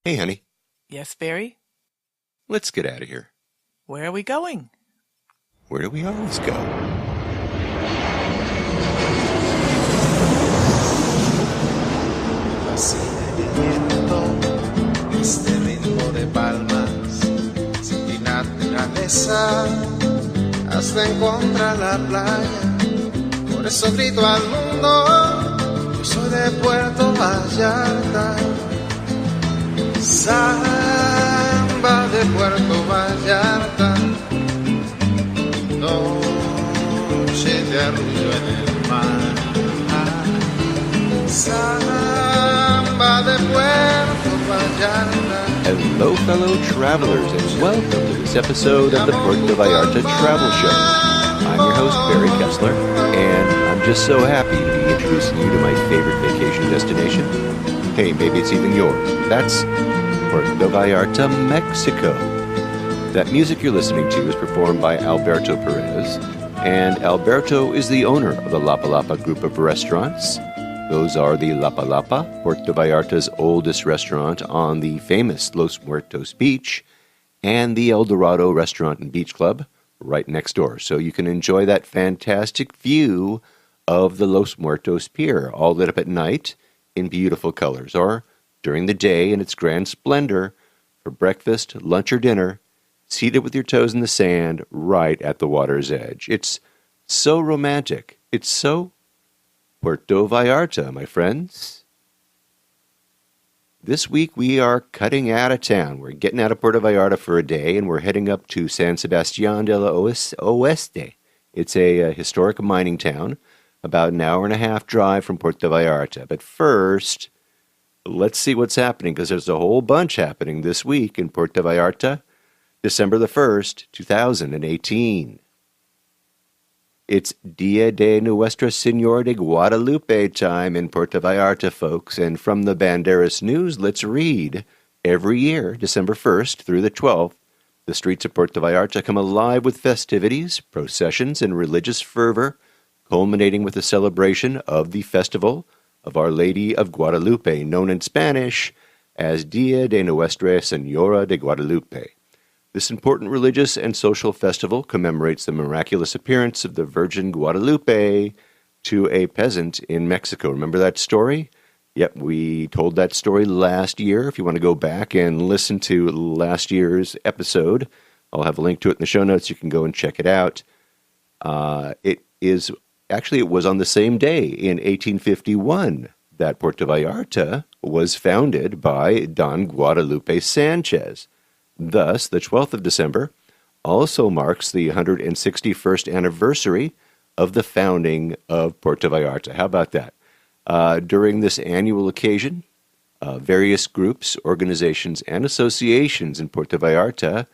Hey, honey, Yes, Barry? let's get out of here. Where are we going? Where do we always go? Fascina el viento, este ritmo de palmas, sin ti naturaleza, hasta encontrar la playa. Por eso grito al mundo, yo soy de Puerto Vallarta. Samba de Puerto Vallarta, noche de arrullo en el mar. Samba de Puerto Vallarta. Hello, fellow travelers, and welcome to this episode of the Puerto Vallarta Travel Show. I'm your host, Barry Kessler, and I'm just so happy to be introducing you to my favorite vacation destination. Hey, maybe it's even yours. That's Puerto Vallarta, Mexico. That music you're listening to is performed by Alberto Perez, and Alberto is the owner of the Lapa Lapa group of restaurants. Those are the Lapa Lapa, Puerto Vallarta's oldest restaurant on the famous Los Muertos Beach, and the El Dorado Restaurant and Beach Club right next door. So you can enjoy that fantastic view of the Los Muertos Pier, all lit up at night in beautiful colors, or during the day in its grand splendor for breakfast, lunch, or dinner, seated with your toes in the sand right at the water's edge. It's so romantic. It's so Puerto Vallarta, my friends. This week we are cutting out of town. We're getting out of Puerto Vallarta for a day, and we're heading up to San Sebastian del Oeste. It's a historic mining town, about an hour and a half drive from Puerto Vallarta. But first, let's see what's happening, because there's a whole bunch happening this week in Puerto Vallarta, December the 1st, 2018. It's Dia de Nuestra Señora de Guadalupe time in Puerto Vallarta, folks. And from the Banderas News, let's read. Every year, December 1st through the 12th, the streets of Puerto Vallarta come alive with festivities, processions, and religious fervor, culminating with the celebration of the festival of Our Lady of Guadalupe, known in Spanish as Dia de Nuestra Señora de Guadalupe. This important religious and social festival commemorates the miraculous appearance of the Virgin Guadalupe to a peasant in Mexico. Remember that story? Yep, we told that story last year. If you want to go back and listen to last year's episode, I'll have a link to it in the show notes. You can go and check it out. It was on the same day in 1851 that Puerto Vallarta was founded by Don Guadalupe Sanchez. Thus, the 12th of December also marks the 161st anniversary of the founding of Puerto Vallarta. How about that? During this annual occasion, various groups, organizations, and associations in Puerto Vallarta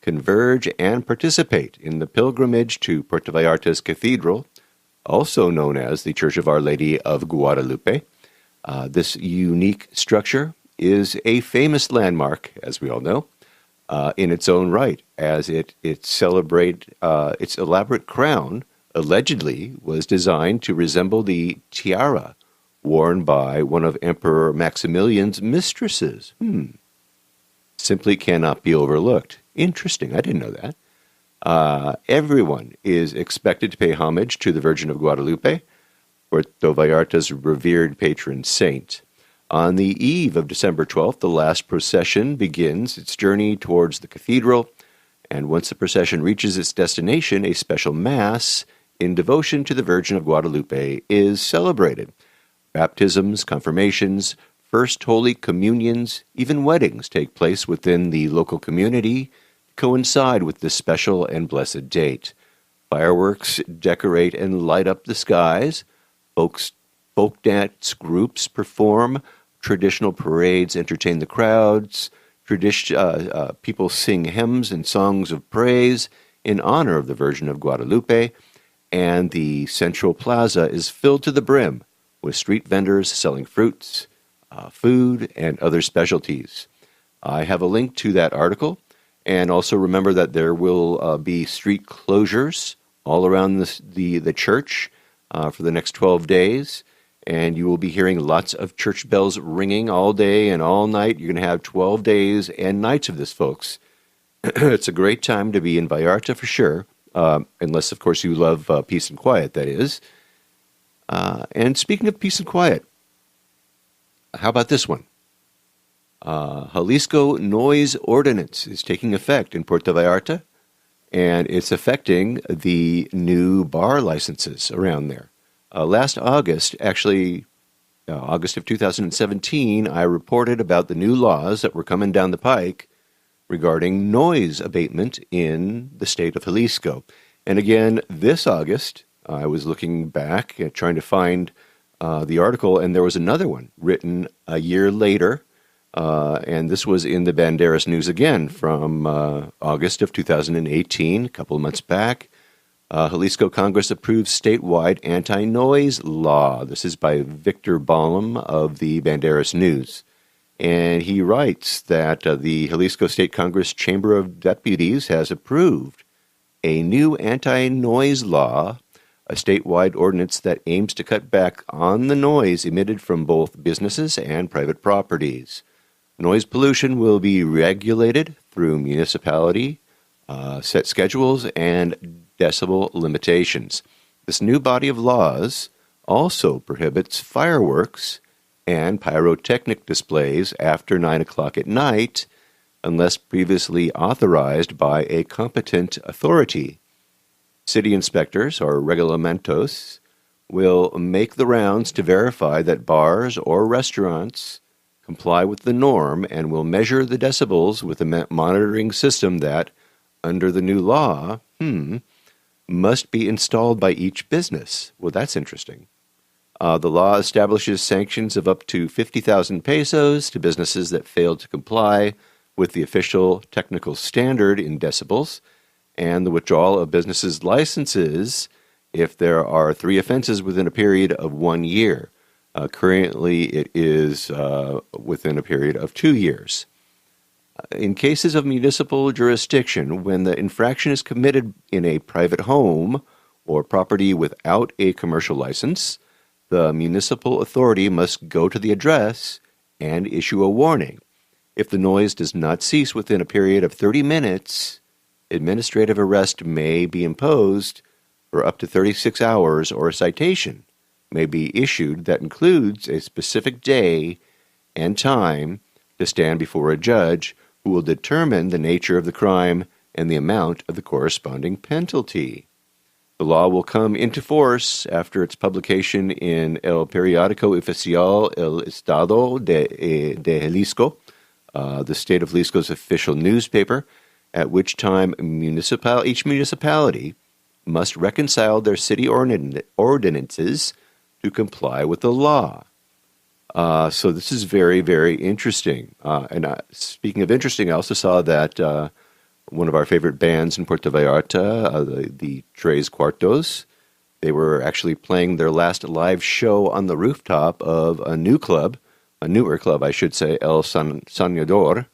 converge and participate in the pilgrimage to Puerto Vallarta's cathedral, also known as the Church of Our Lady of Guadalupe. This unique structure is a famous landmark, as we all know, in its own right, as it celebrates its elaborate crown, allegedly was designed to resemble the tiara worn by one of Emperor Maximilian's mistresses. Simply cannot be overlooked. Interesting, I didn't know that. Everyone is expected to pay homage to the Virgin of Guadalupe, Puerto Vallarta's revered patron saint. On the eve of December 12th, the last procession begins its journey towards the cathedral, and once the procession reaches its destination, a special Mass in devotion to the Virgin of Guadalupe is celebrated. Baptisms, confirmations, First Holy Communions, even weddings take place within the local community to coincide with this special and blessed date. Fireworks decorate and light up the skies. Folk dance groups perform. Traditional parades entertain the crowds. People sing hymns and songs of praise in honor of the Virgin of Guadalupe. And the central plaza is filled to the brim with street vendors selling fruits, food, and other specialties. I have a link to that article. And also remember that there will be street closures all around the church for the next 12 days. and you will be hearing lots of church bells ringing all day and all night. You're going to have 12 days and nights of this, folks. It's a great time to be in Vallarta for sure, unless, of course, you love peace and quiet, that is. And speaking of peace and quiet, how about this one? Jalisco Noise Ordinance is taking effect in Puerto Vallarta, and it's affecting the new bar licenses around there. Last August, actually, August of 2017, I reported about the new laws that were coming down the pike regarding noise abatement in the state of Jalisco. And again, this August, I was looking back, trying to find the article, and there was another one written a year later, and this was in the Banderas News again from August of 2018, a couple of months back. Jalisco Congress approves statewide anti-noise law. This is by Victor Baum of the Banderas News. And he writes that the Jalisco State Congress Chamber of Deputies has approved a new anti-noise law, a statewide ordinance that aims to cut back on the noise emitted from both businesses and private properties. Noise pollution will be regulated through municipality set schedules and decibel limitations. This new body of laws also prohibits fireworks and pyrotechnic displays after 9 o'clock at night unless previously authorized by a competent authority. City inspectors, or regulamentos, will make the rounds to verify that bars or restaurants comply with the norm and will measure the decibels with a monitoring system that, under the new law, must be installed by each business. Well, that's interesting. The law establishes sanctions of up to 50,000 pesos to businesses that fail to comply with the official technical standard in decibels, and the withdrawal of businesses' licenses if there are 3 offenses within a period of 1 year. Currently, it is within a period of 2 years. In cases of municipal jurisdiction, when the infraction is committed in a private home or property without a commercial license, the municipal authority must go to the address and issue a warning. If the noise does not cease within a period of 30 minutes, administrative arrest may be imposed for up to 36 hours, or a citation may be issued that includes a specific day and time to stand before a judge who will determine the nature of the crime and the amount of the corresponding penalty. The law will come into force after its publication in El Periódico Oficial El Estado de Jalisco, the state of Jalisco's official newspaper, at which time each municipality must reconcile their city ordinances to comply with the law. So this is very, very interesting. Speaking of interesting, I also saw that one of our favorite bands in Puerto Vallarta, the Tres Cuartos, they were actually playing their last live show on the rooftop of a newer club, I should say, El Soñador,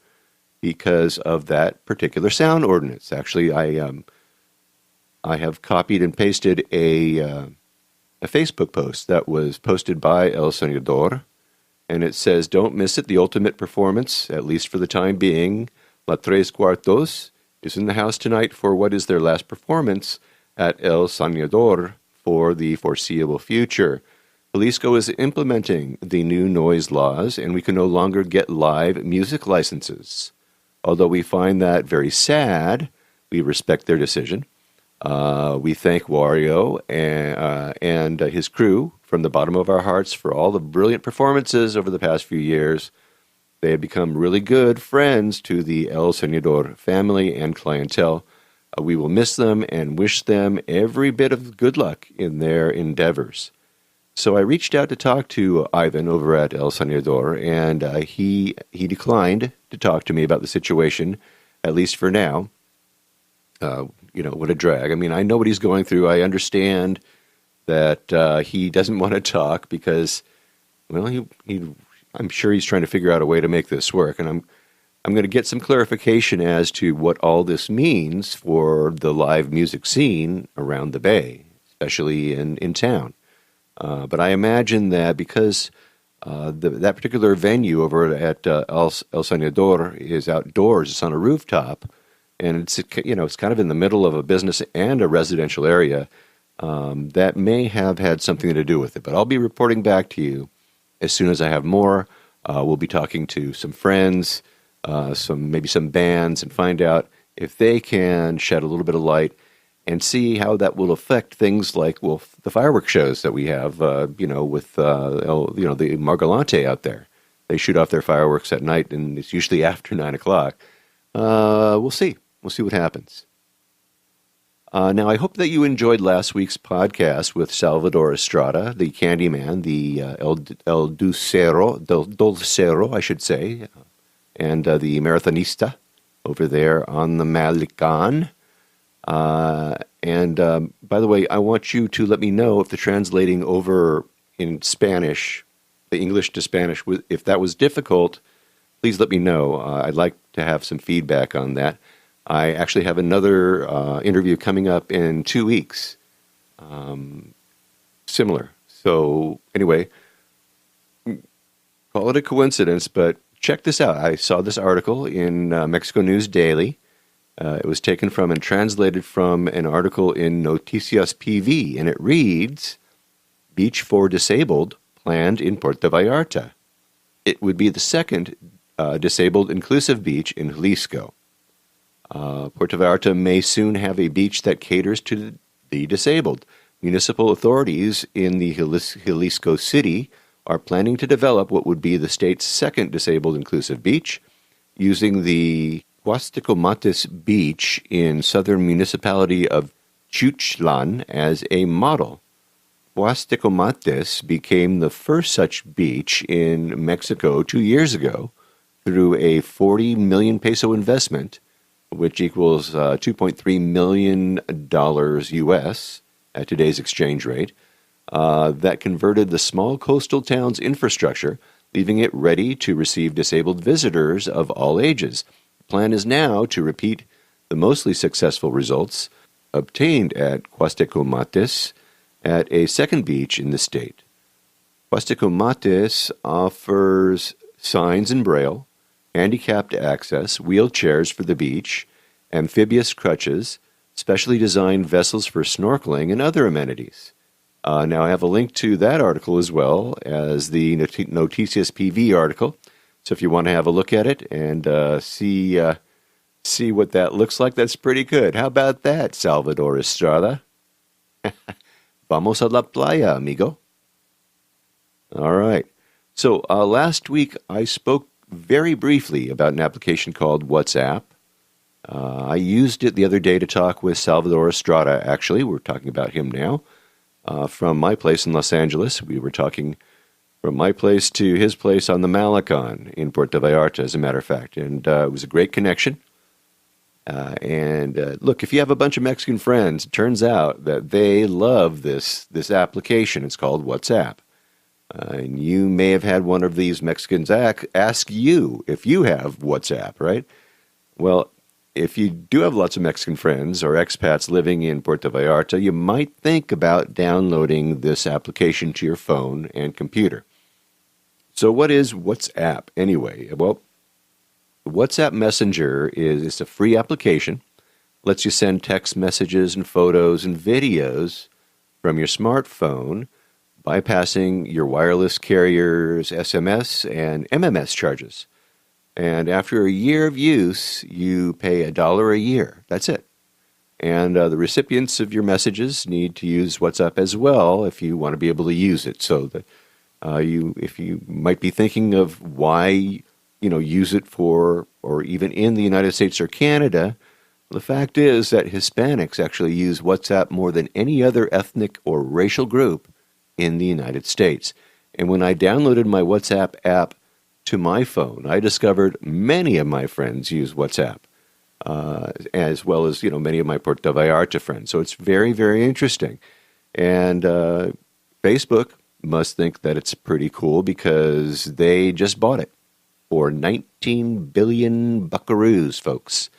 because of that particular sound ordinance. Actually, I have copied and pasted a Facebook post that was posted by El Soñador, and it says, "Don't miss it, the ultimate performance, at least for the time being. La Tres Cuartos is in the house tonight for what is their last performance at El Soñador for the foreseeable future. Jalisco is implementing the new noise laws, and we can no longer get live music licenses. Although we find that very sad, we respect their decision. We thank Wario and his crew from the bottom of our hearts for all the brilliant performances over the past few years. They have become really good friends to the El Soñador family and clientele. We will miss them and wish them every bit of good luck in their endeavors." So I reached out to talk to Ivan over at El Soñador, and he declined to talk to me about the situation, at least for now. What a drag. I mean, I know what he's going through. I understand that he doesn't want to talk because, well, I'm sure he's trying to figure out a way to make this work, and I'm going to get some clarification as to what all this means for the live music scene around the Bay, especially in town. But I imagine that because that particular venue over at El Soñador is outdoors, it's on a rooftop, and it's kind of in the middle of a business and a residential area. That may have had something to do with it, but I'll be reporting back to you as soon as I have more. We'll be talking to some friends, maybe some bands, and find out if they can shed a little bit of light and see how that will affect things like, well, the fireworks shows that we have, with the Margalante out there. They shoot off their fireworks at night, and it's usually after 9 o'clock. We'll see. We'll see what happens. Now, I hope that you enjoyed last week's podcast with Salvador Estrada, the Candyman, the El Dulcero, I should say, and the Marathonista over there on the Malecon. And by the way, I want you to let me know if the translating over in Spanish, the English to Spanish, if that was difficult. Please let me know. I'd like to have some feedback on that. I actually have another interview coming up in 2 weeks, similar. So anyway, call it a coincidence, but check this out. I saw this article in Mexico News Daily. It was taken from and translated from an article in Noticias PV, and it reads, Beach for Disabled planned in Puerto Vallarta. It would be the second disabled inclusive beach in Jalisco. Puerto Vallarta may soon have a beach that caters to the disabled. Municipal authorities in the Jalisco city are planning to develop what would be the state's second disabled inclusive beach, using the Huastecomates Beach in southern municipality of Chuchlan as a model. Huastecomates became the first such beach in Mexico 2 years ago through a 40 million peso investment, which equals $2.3 million US at today's exchange rate, that converted the small coastal town's infrastructure, leaving it ready to receive disabled visitors of all ages. The plan is now to repeat the mostly successful results obtained at Huastecomates at a second beach in the state. Huastecomates offers signs in Braille, handicapped access, wheelchairs for the beach, amphibious crutches, specially designed vessels for snorkeling, and other amenities. Now, I have a link to that article as well as the Noticias PV article. So if you want to have a look at it and see what that looks like, that's pretty good. How about that, Salvador Estrada? Vamos a la playa, amigo. All right. So last week I spoke very briefly about an application called WhatsApp. I used it the other day to talk with Salvador Estrada, actually. We're talking about him now. From my place in Los Angeles. We were talking from my place to his place on the Malecon in Puerto Vallarta, as a matter of fact. And it was a great connection. Look, if you have a bunch of Mexican friends, it turns out that they love this application. It's called WhatsApp. And you may have had one of these Mexicans ask you if you have WhatsApp, right? Well, if you do have lots of Mexican friends or expats living in Puerto Vallarta, you might think about downloading this application to your phone and computer. So what is WhatsApp anyway? Well, WhatsApp Messenger is a free application, lets you send text messages and photos and videos from your smartphone, bypassing your wireless carrier's SMS and MMS charges. And after a year of use, you pay $1 a year. That's it. And the recipients of your messages need to use WhatsApp as well if you want to be able to use it. So that if you might be thinking of why use it for, or even in the United States or Canada, the fact is that Hispanics actually use WhatsApp more than any other ethnic or racial group in the United States. And when I downloaded my WhatsApp app to my phone, I discovered many of my friends use WhatsApp, as well as many of my Puerto Vallarta friends. So it's very, very interesting. And Facebook must think that it's pretty cool because they just bought it for 19 billion buckaroos, folks.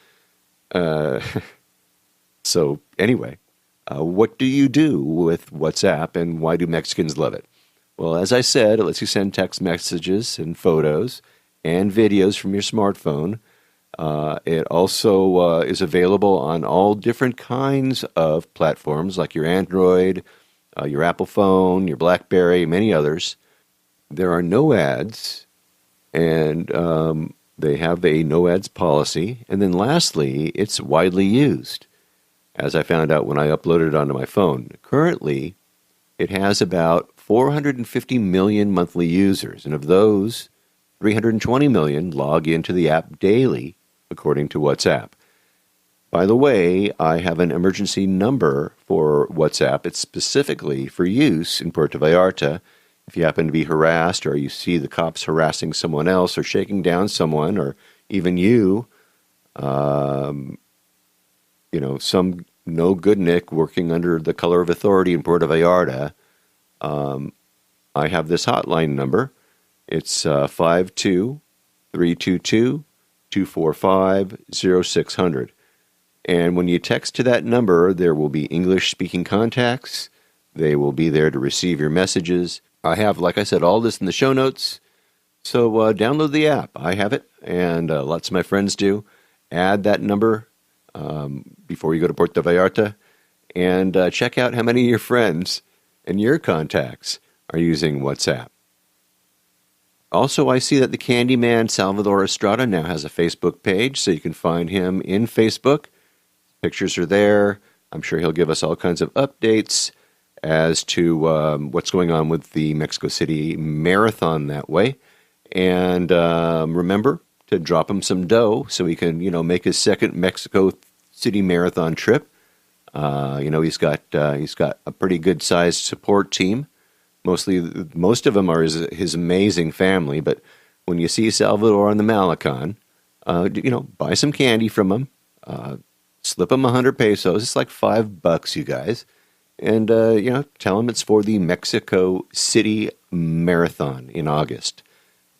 So anyway, What do you do with WhatsApp, and why do Mexicans love it? Well, as I said, it lets you send text messages and photos and videos from your smartphone. It also is available on all different kinds of platforms like your Android, your Apple phone, your BlackBerry, many others. There are no ads, and they have a no ads policy. And then lastly, it's widely used, as I found out when I uploaded it onto my phone. Currently, it has about 450 million monthly users, and of those, 320 million log into the app daily, according to WhatsApp. By the way, I have an emergency number for WhatsApp. It's specifically for use in Puerto Vallarta. If you happen to be harassed, or you see the cops harassing someone else or shaking down someone, or even you, some no good Nick working under the color of authority in Puerto Vallarta, I have this hotline number. It's 52-322-245-0600. And when you text to that number, there will be English-speaking contacts. They will be there to receive your messages. I have, like I said, all this in the show notes. So download the app. I have it, and lots of my friends do. Add that number before you go to Puerto Vallarta, and check out how many of your friends and your contacts are using WhatsApp. Also, I see that the Candyman Salvador Estrada now has a Facebook page, so you can find him in Facebook. Pictures are there. I'm sure he'll give us all kinds of updates as to what's going on with the Mexico City Marathon that way. And remember to drop him some dough so he can, make his second Mexico City Marathon trip. He's got a pretty good sized support team. Most of them are his amazing family. But when you see Salvador on the Malecon, buy some candy from him. Slip him 100 pesos. It's like $5, you guys. And, tell him it's for the Mexico City Marathon in August.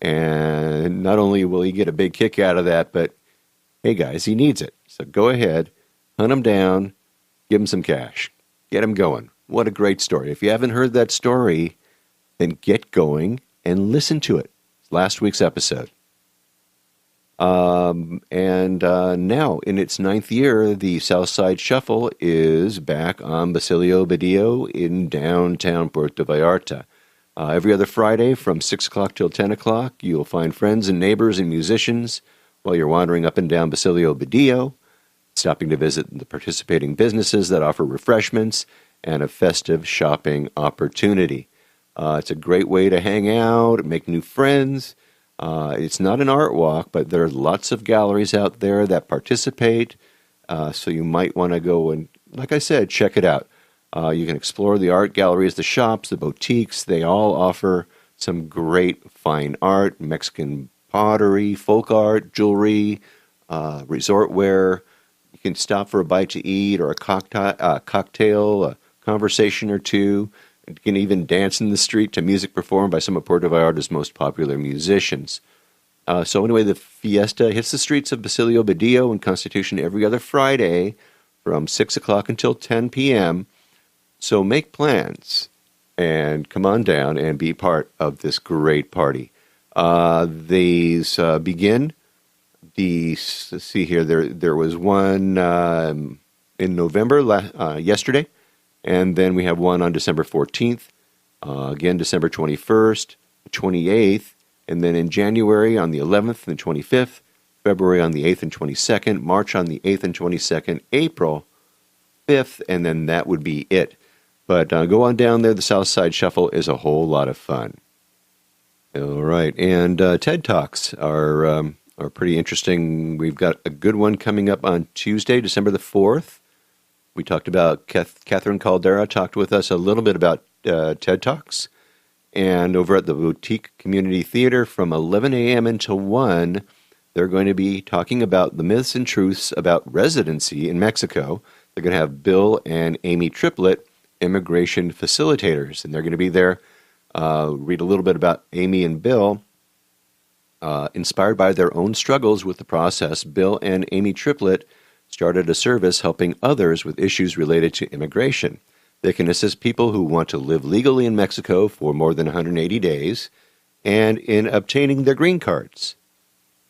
And not only will he get a big kick out of that, but, hey, guys, he needs it. So go ahead, hunt him down, give him some cash, get him going. What a great story. If you haven't heard that story, then get going and listen to it. It's last week's episode. Now, in its 9th year, the Southside Shuffle is back on Basilio Badillo in downtown Puerto Vallarta. Every other Friday from 6 o'clock till 10 o'clock, you'll find friends and neighbors and musicians while you're wandering up and down Basilio Badillo, stopping to visit the participating businesses that offer refreshments and a festive shopping opportunity. It's a great way to hang out, make new friends. It's not an art walk, but there are lots of galleries out there that participate, so you might want to go and, like I said, check it out. You can explore the art galleries, the shops, the boutiques. They all offer some great fine art, Mexican pottery, folk art, jewelry, resort wear. You can stop for a bite to eat or a cocktail, a conversation or two. You can even dance in the street to music performed by some of Puerto Vallarta's most popular musicians. So anyway, the fiesta hits the streets of Basilio Badillo and Constitution every other Friday from 6 o'clock until 10 p.m., so make plans and come on down and be part of this great party. These begin. Let's see here. There was one in November, yesterday, and then we have one on December 14th, again December 21st, 28th, and then in January on the 11th and 25th, February on the 8th and 22nd, March on the 8th and 22nd, April 5th, and then that would be it. But go on down there. The Southside Shuffle is a whole lot of fun. All right, and TED Talks are pretty interesting. We've got a good one coming up on Tuesday, December the 4th. We talked about Catherine Caldera talked with us a little bit about TED Talks. And over at the Boutique Community Theater from 11 a.m. until 1, they're going to be talking about the myths and truths about residency in Mexico. They're going to have Bill and Amy Triplett, immigration facilitators, and they're going to be there. Read a little bit about Amy and Bill. Inspired by their own struggles with the process, Bill and Amy Triplett started a service helping others with issues related to immigration. They can assist people who want to live legally in Mexico for more than 180 days and in obtaining their green cards.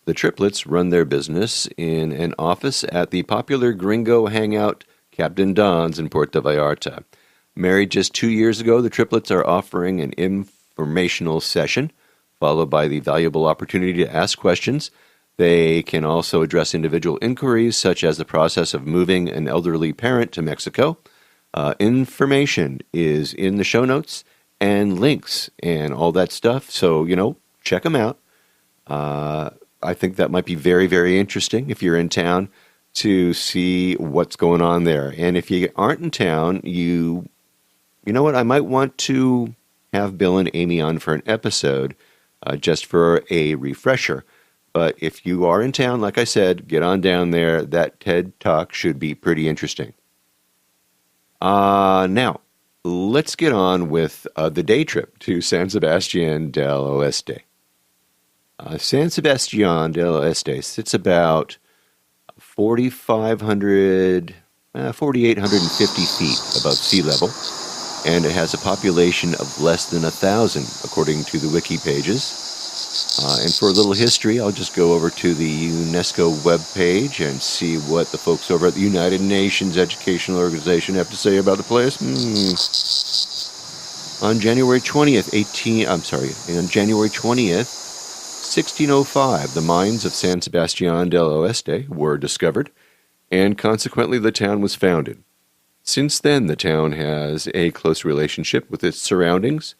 The triplets run their business in an office at the popular gringo hangout Captain Don's in Puerto Vallarta. Married just 2 years ago, the triplets are offering an informational session, followed by the valuable opportunity to ask questions. They can also address individual inquiries, such as the process of moving an elderly parent to Mexico. Information is in the show notes and links and all that stuff. So, check them out. I think that might be very, very interesting if you're in town to see what's going on there. And if you aren't in town, you know what? I might want to have Bill and Amy on for an episode just for a refresher. But if you are in town, like I said, get on down there. That TED Talk should be pretty interesting. Now, let's get on with the day trip to San Sebastian del Oeste. San Sebastian del Oeste sits about 4,850 feet above sea level, and it has a population of less than 1,000, according to the Wikipages. And for a little history, I'll just go over to the UNESCO webpage and see what the folks over at the United Nations Educational Organization have to say about the place. On January 20th, 1605, the mines of San Sebastian del Oeste were discovered, and consequently the town was founded. Since then, the town has a close relationship with its surroundings,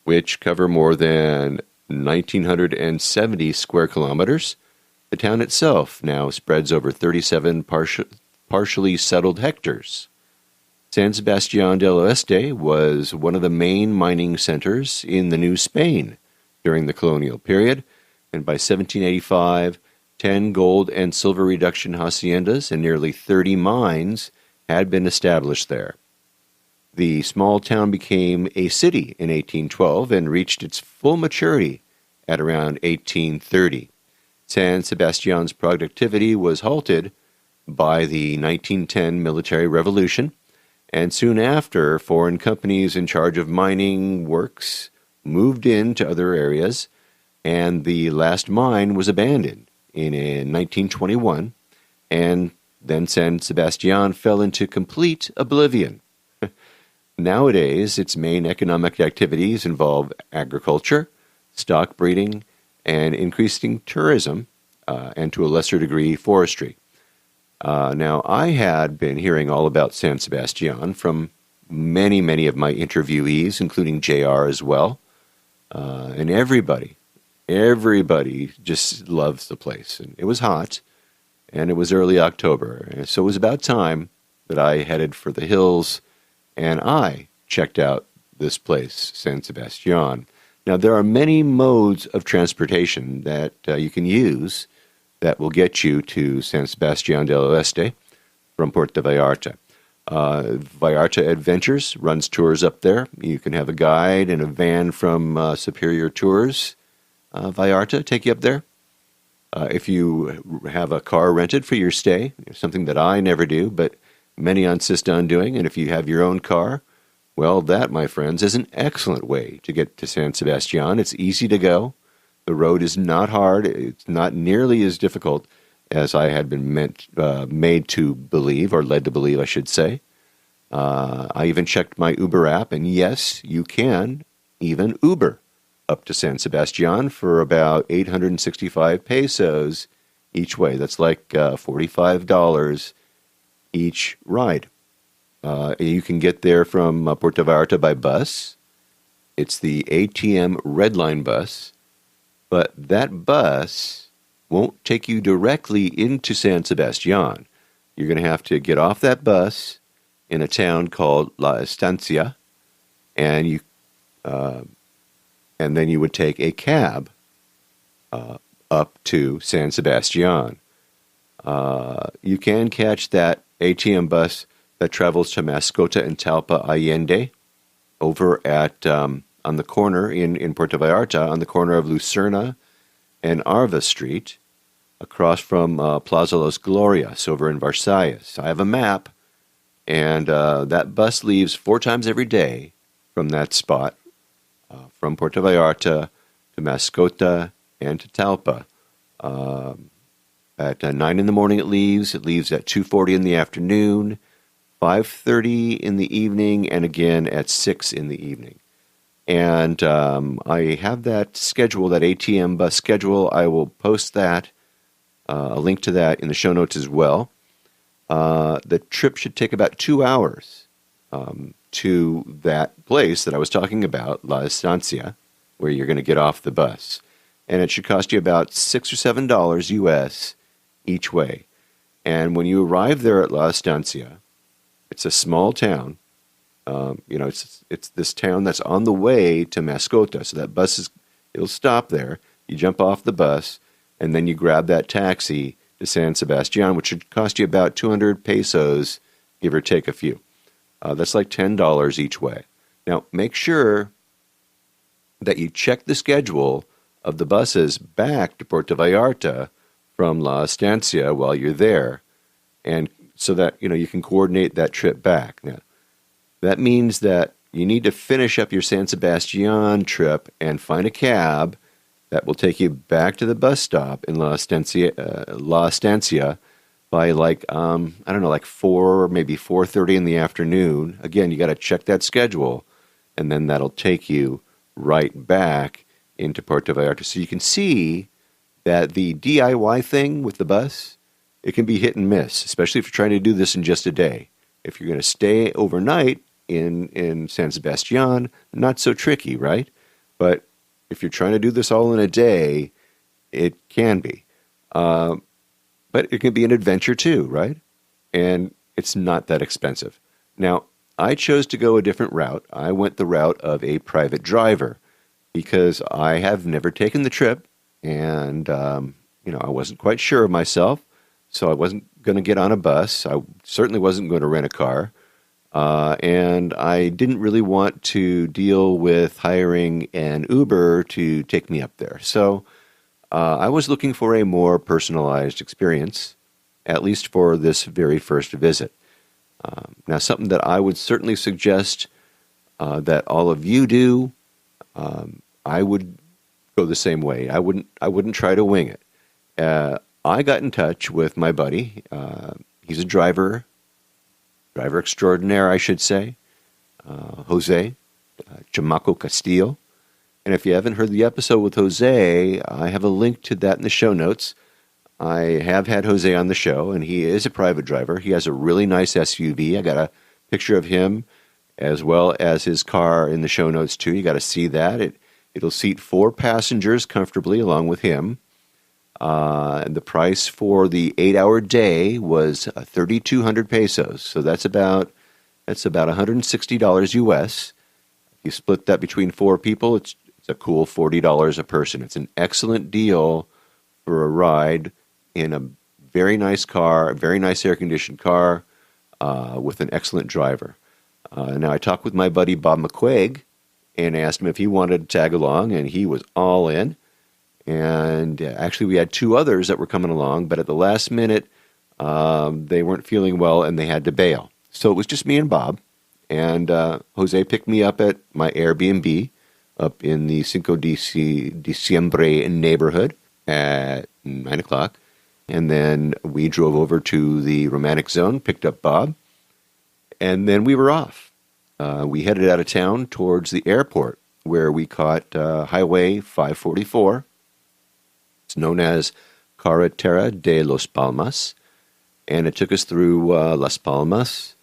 which cover more than 1,970 square kilometers. The town itself now spreads over 37 partially settled hectares. San Sebastian del Oeste was one of the main mining centers in the New Spain during the colonial period, and by 1785, 10 gold and silver reduction haciendas and nearly 30 mines had been established there. The small town became a city in 1812 and reached its full maturity at around 1830. San Sebastian's productivity was halted by the 1910 military revolution, and soon after, foreign companies in charge of mining works moved into other areas, and the last mine was abandoned in 1921, and then San Sebastian fell into complete oblivion. Nowadays, its main economic activities involve agriculture, stock breeding, and increasing tourism, and to a lesser degree, forestry. Now, I had been hearing all about San Sebastian from many of my interviewees, including JR as well, and everybody just loves the place. And it was hot, and it was early October, so it was about time that I headed for the hills, and I checked out this place, San Sebastian. Now, there are many modes of transportation that you can use that will get you to San Sebastian del Oeste from Puerto Vallarta. Vallarta Adventures runs tours up there. You can have a guide and a van from Superior Tours Vallarta take you up there. If you have a car rented for your stay, something that I never do, but many insist on doing, and if you have your own car, well, that, my friends, is an excellent way to get to San Sebastian. It's easy to go. The road is not hard. It's not nearly as difficult as I had been made to believe, or led to believe, I should say. I even checked my Uber app, and yes, you can even Uber up to San Sebastian for about 865 pesos each way. That's like $45 each ride. You can get there from Puerto Vallarta by bus. It's the ATM Red Line bus, but that bus won't take you directly into San Sebastian. You're going to have to get off that bus in a town called La Estancia, and then you would take a cab up to San Sebastian. You can catch that ATM bus that travels to Mascota and Talpa Allende over at on the corner in Puerto Vallarta, on the corner of Lucerna and Arva Street. across from Plaza Los Glorias over in Versailles. I have a map, and that bus leaves 4 times every day from that spot, from Puerto Vallarta to Mascota and to Talpa. At 9 in the morning it leaves. It leaves at 2:40 in the afternoon, 5:30 in the evening, and again at 6 in the evening. And I have that schedule, that ATM bus schedule. I will post that, a link to that in the show notes as well. The trip should take about 2 hours to that place that I was talking about, La Estancia, where you're going to get off the bus. And it should cost you about $6 or $7 US each way. And when you arrive there at La Estancia, it's a small town. It's this town that's on the way to Mascota. So that bus it'll stop there. You jump off the bus, and then you grab that taxi to San Sebastian, which should cost you about 200 pesos, give or take a few. That's like $10 each way. Now, make sure that you check the schedule of the buses back to Puerto Vallarta from La Estancia while you're there, and so that you can coordinate that trip back. Now, that means that you need to finish up your San Sebastian trip and find a cab that will take you back to the bus stop in La Estancia by like 4 or maybe 4:30 in the afternoon. Again, you got to check that schedule, and then that'll take you right back into Puerto Vallarta. So you can see that the DIY thing with the bus, it can be hit and miss, especially if you're trying to do this in just a day. If you're going to stay overnight in San Sebastian, not so tricky, right? But if you're trying to do this all in a day, it can be. But it can be an adventure too, right? And it's not that expensive. Now, I chose to go a different route. I went the route of a private driver because I have never taken the trip, and I wasn't quite sure of myself, so I wasn't going to get on a bus. I certainly wasn't going to rent a car, and I didn't really want to deal with hiring an Uber to take me up there. So I was looking for a more personalized experience, at least for this very first visit. Now, something that I would certainly suggest that all of you do, I would go the same way. I wouldn't try to wing it. I got in touch with my buddy. He's a driver extraordinaire, I should say, Jose Chamaco Castillo. And if you haven't heard the episode with Jose, I have a link to that in the show notes. I have had Jose on the show, and he is a private driver. He has a really nice SUV. I got a picture of him as well as his car in the show notes, too. You got to see that. It'll seat 4 passengers comfortably along with him. And the price for the 8-hour day was 3,200 pesos. So that's about $160 US. If you split that between 4 people, it's a cool $40 a person. It's an excellent deal for a ride in a very nice car, a very nice air-conditioned car with an excellent driver. Now, I talked with my buddy Bob McQuaig and asked him if he wanted to tag along, and he was all in. And actually, we had 2 others that were coming along, but at the last minute, they weren't feeling well, and they had to bail. So it was just me and Bob, and Jose picked me up at my Airbnb up in the Cinco de Diciembre neighborhood at 9 o'clock. And then we drove over to the romantic zone, picked up Bob, and then we were off. We headed out of town towards the airport, where we caught Highway 544. It's known as Carretera de Los Palmas, and it took us through Las Palmas,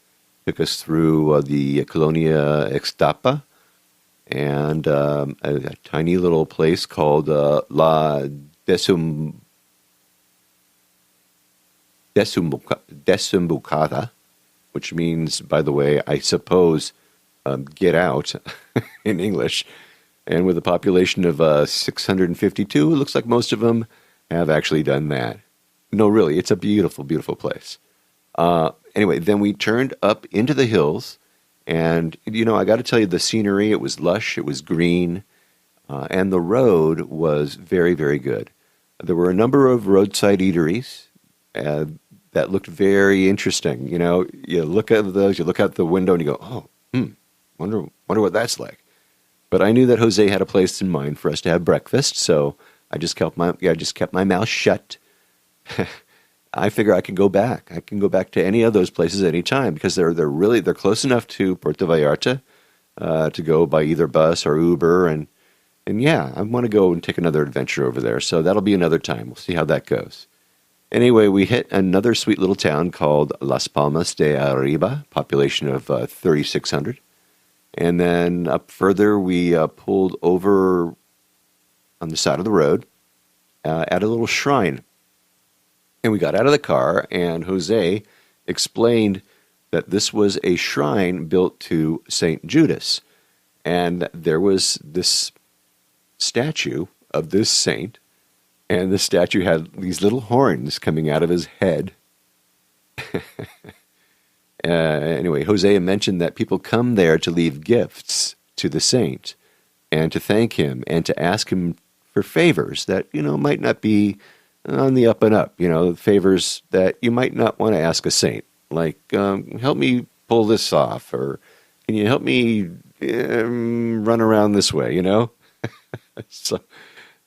took us through the Colonia Ixtapa, and a tiny little place called La Desembocada, which means, by the way, I suppose, get out in English. And with a population of 652, it looks like most of them have actually done that. No, really, it's a beautiful, beautiful place. Anyway, then we turned up into the hills, and, I got to tell you, the scenery, it was lush, it was green, and the road was very, very good. There were a number of roadside eateries that looked very interesting. You know, you look at those, you look out the window, and you go, "Oh, wonder what that's like." But I knew that Jose had a place in mind for us to have breakfast, so I just kept my mouth shut. I figure I can go back. I can go back to any of those places anytime because they're close enough to Puerto Vallarta to go by either bus or Uber, and yeah, I want to go and take another adventure over there. So that'll be another time. We'll see how that goes. Anyway, we hit another sweet little town called Las Palmas de Arriba, population of 3,600. And then up further, we pulled over on the side of the road at a little shrine. And we got out of the car, and Jose explained that this was a shrine built to St. Judas. And there was this statue of this saint, and the statue had these little horns coming out of his head. Anyway, Jose mentioned that people come there to leave gifts to the saint and to thank him and to ask him for favors that, might not be on the up and up, favors that you might not want to ask a saint, like, help me pull this off, or can you help me run around this way, So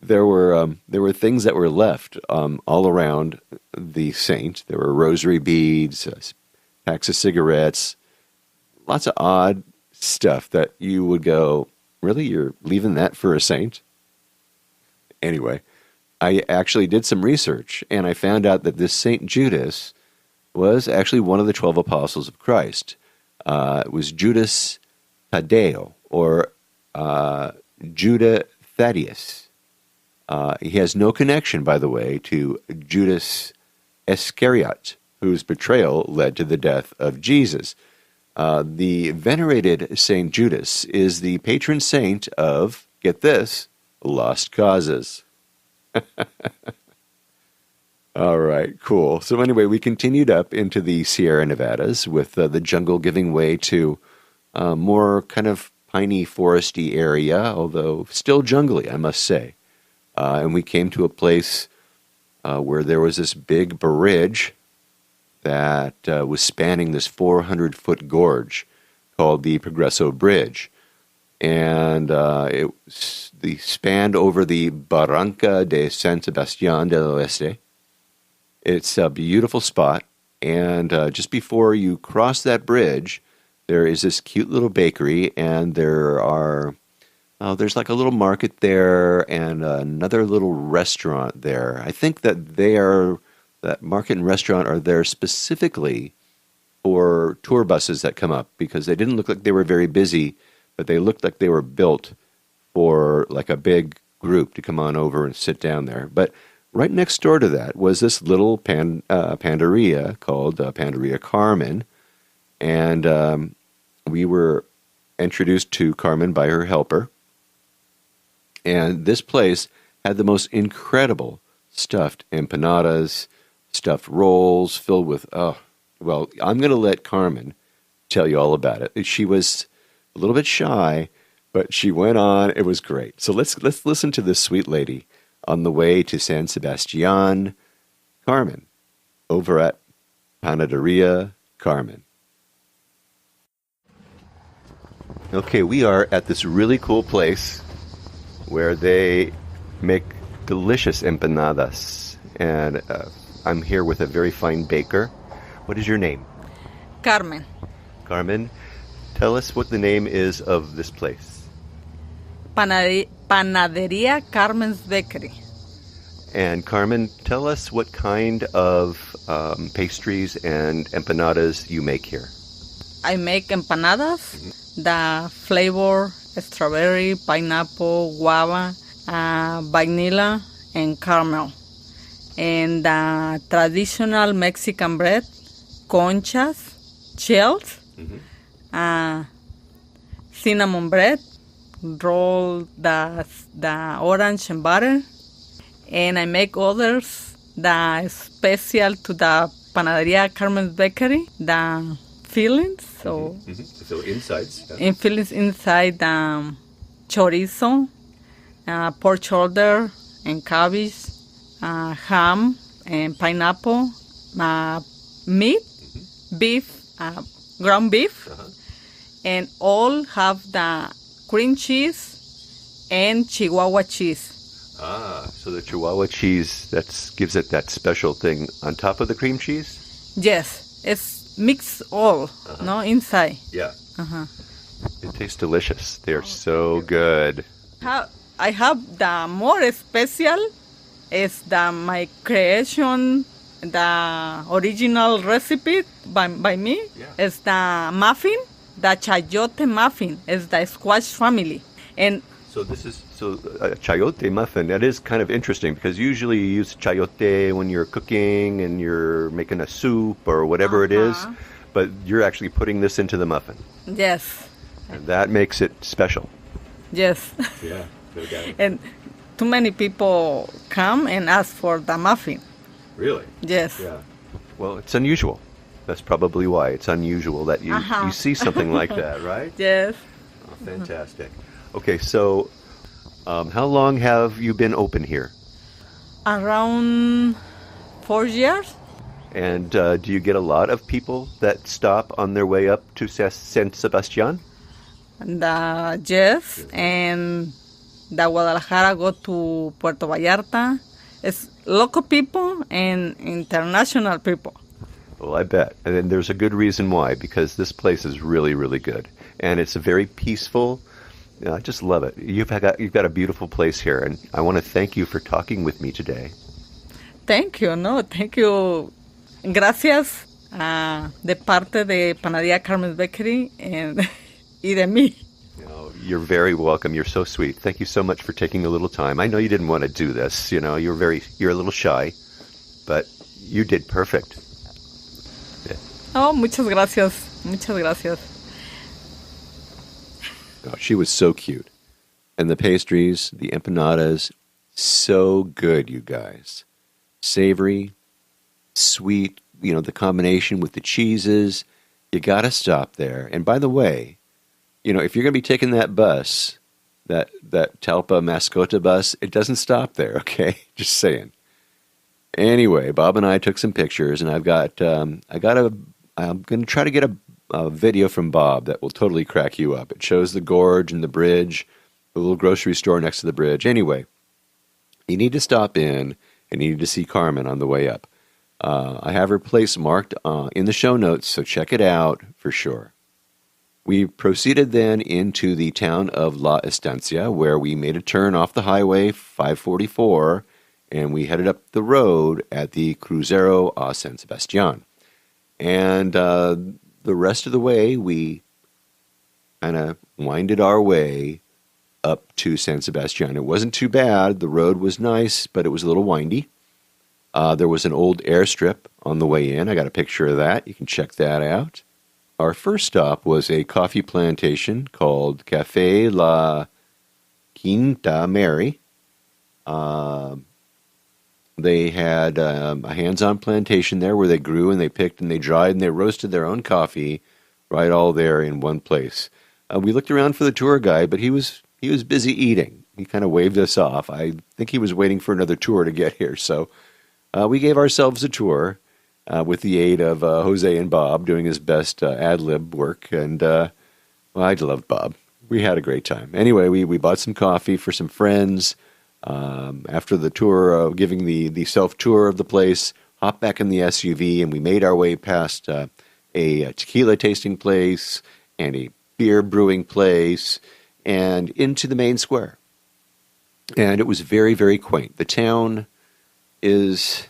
there were things that were left all around the saint. There were rosary beads, packs of cigarettes, lots of odd stuff that you would go, really? You're leaving that for a saint? Anyway, I actually did some research, and I found out that this St. Judas was actually one of the 12 apostles of Christ. It was Judas Thaddeo, or Judah Thaddeus. He has no connection, by the way, to Judas Iscariot, whose betrayal led to the death of Jesus. The venerated St. Judas is the patron saint of, get this, lost causes. All right, cool. So anyway, we continued up into the Sierra Nevadas with the jungle giving way to more kind of piney, foresty area, although still jungly, I must say. And we came to a place where there was this big bridge that was spanning this 400-foot gorge called the Progreso Bridge. And it spanned over the Barranca de San Sebastian del Oeste. It's a beautiful spot, and just before you cross that bridge, there is this cute little bakery, and there's like a little market there and another little restaurant there. I think that that market and restaurant are there specifically for tour buses that come up, because they didn't look like they were very busy, but they looked like they were built for like a big group to come on over and sit down there. But right next door to that was this little panderia called Panderia Carmen, and we were introduced to Carmen by her helper. And this place had the most incredible stuffed empanadas, stuffed rolls filled with, well, I'm going to let Carmen tell you all about it. She was a little bit shy, but she went on. It was great. So let's listen to this sweet lady on the way to San Sebastian, Carmen, over at Panaderia Carmen. Okay, we are at this really cool place where they make delicious empanadas. And I'm here with a very fine baker. What is your name? Carmen. Carmen, tell us what the name is of this place. Panaderia Carmen's Bakery. And Carmen, tell us what kind of pastries and empanadas you make here. I make empanadas. The flavor, strawberry, pineapple, guava, vanilla, and caramel. And the traditional Mexican bread, conchas, shells, cinnamon bread, roll the orange and butter, and I make others, the special to the Panaderia Carmen's Bakery, the fillings. So, So insides. and fillings inside chorizo, pork shoulder, and cabbage, ham and pineapple, meat, beef, ground beef, and all have the cream cheese and Chihuahua cheese. So the Chihuahua cheese, gives it that special thing on top of the cream cheese? Yes, it's mixed all, no, inside. Yeah. It tastes delicious. They're so good. I have the more special is my creation, the original recipe by me is the muffin, the chayote muffin is the squash family. And So this is chayote muffin. That is kind of interesting because usually you use chayote when you're cooking and you're making a soup or whatever it is, but you're actually putting this into the muffin. yes, And that makes it special. yes. Yeah. And too many people come and ask for the muffin. Really? Yes. Yeah. Well, it's unusual. That's probably why it's unusual that you see something like that, right? Yes. Oh, fantastic. Okay, so how long have you been open here? Around 4 years. And do you get a lot of people that stop on their way up to San Sebastian? Yes, and the Guadalajara go to Puerto Vallarta. It's local people and international people. Well, I bet. And then there's a good reason why, because this place is really, really good. And it's a very peaceful. I just love it. You've got a beautiful place here, and I want to thank you for talking with me today. Thank you, no, thank you. Gracias de parte de Panadería Carmen's Bakery and y de mí. You're very welcome. You're so sweet. Thank you so much for taking a little time. I know you didn't want to do this. You're a little shy, but you did perfect. Yeah. Oh, muchas gracias. Muchas gracias. Oh, she was so cute. And the pastries, the empanadas, so good, you guys. Savory, sweet, the combination with the cheeses. You got to stop there. And by the way, if you're going to be taking that bus, that Talpa Mascota bus, it doesn't stop there, okay? Just saying. Anyway, Bob and I took some pictures, and I'm going to try to get a video from Bob that will totally crack you up. It shows the gorge and the bridge, the little grocery store next to the bridge. Anyway, you need to stop in and you need to see Carmen on the way up. I have her place marked in the show notes, so check it out for sure. We proceeded then into the town of La Estancia, where we made a turn off the highway 544, and we headed up the road at the Crucero a San Sebastian. And the rest of the way, we kind of winded our way up to San Sebastian. It wasn't too bad. The road was nice, but it was a little windy. There was an old airstrip on the way in. I got a picture of that. You can check that out. Our first stop was a coffee plantation called Café La Quinta Mary. They had a hands-on plantation there where they grew and they picked and they dried and they roasted their own coffee right all there in one place. We looked around for the tour guide, but he was busy eating. He kind of waved us off. I think he was waiting for another tour to get here. So we gave ourselves a tour with the aid of Jose and Bob doing his best ad-lib work. And I loved Bob. We had a great time. Anyway, we bought some coffee for some friends. After the tour, giving the self-tour of the place, hopped back in the SUV, and we made our way past a tequila tasting place and a beer brewing place and into the main square. And it was very, very quaint. The town is,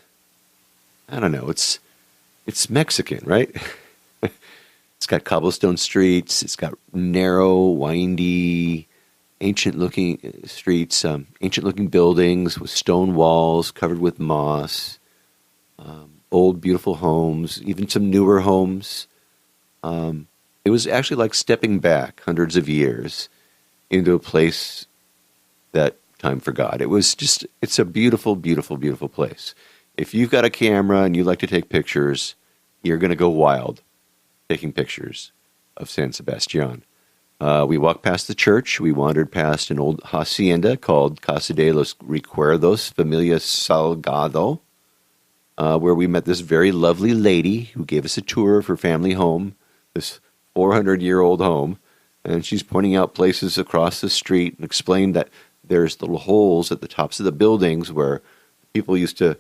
I don't know, it's Mexican, right? It's got cobblestone streets. It's got narrow, windy, ancient-looking streets, ancient-looking buildings with stone walls covered with moss, old, beautiful homes, even some newer homes. It was actually like stepping back hundreds of years into a place that time forgot. It's a beautiful, beautiful, beautiful place. If you've got a camera and you like to take pictures, you're going to go wild taking pictures of San Sebastian. We walked past the church. We wandered past an old hacienda called Casa de los Recuerdos Familia Salgado, where we met this very lovely lady who gave us a tour of her family home, this 400-year-old home. And she's pointing out places across the street and explained that there's little holes at the tops of the buildings where people used to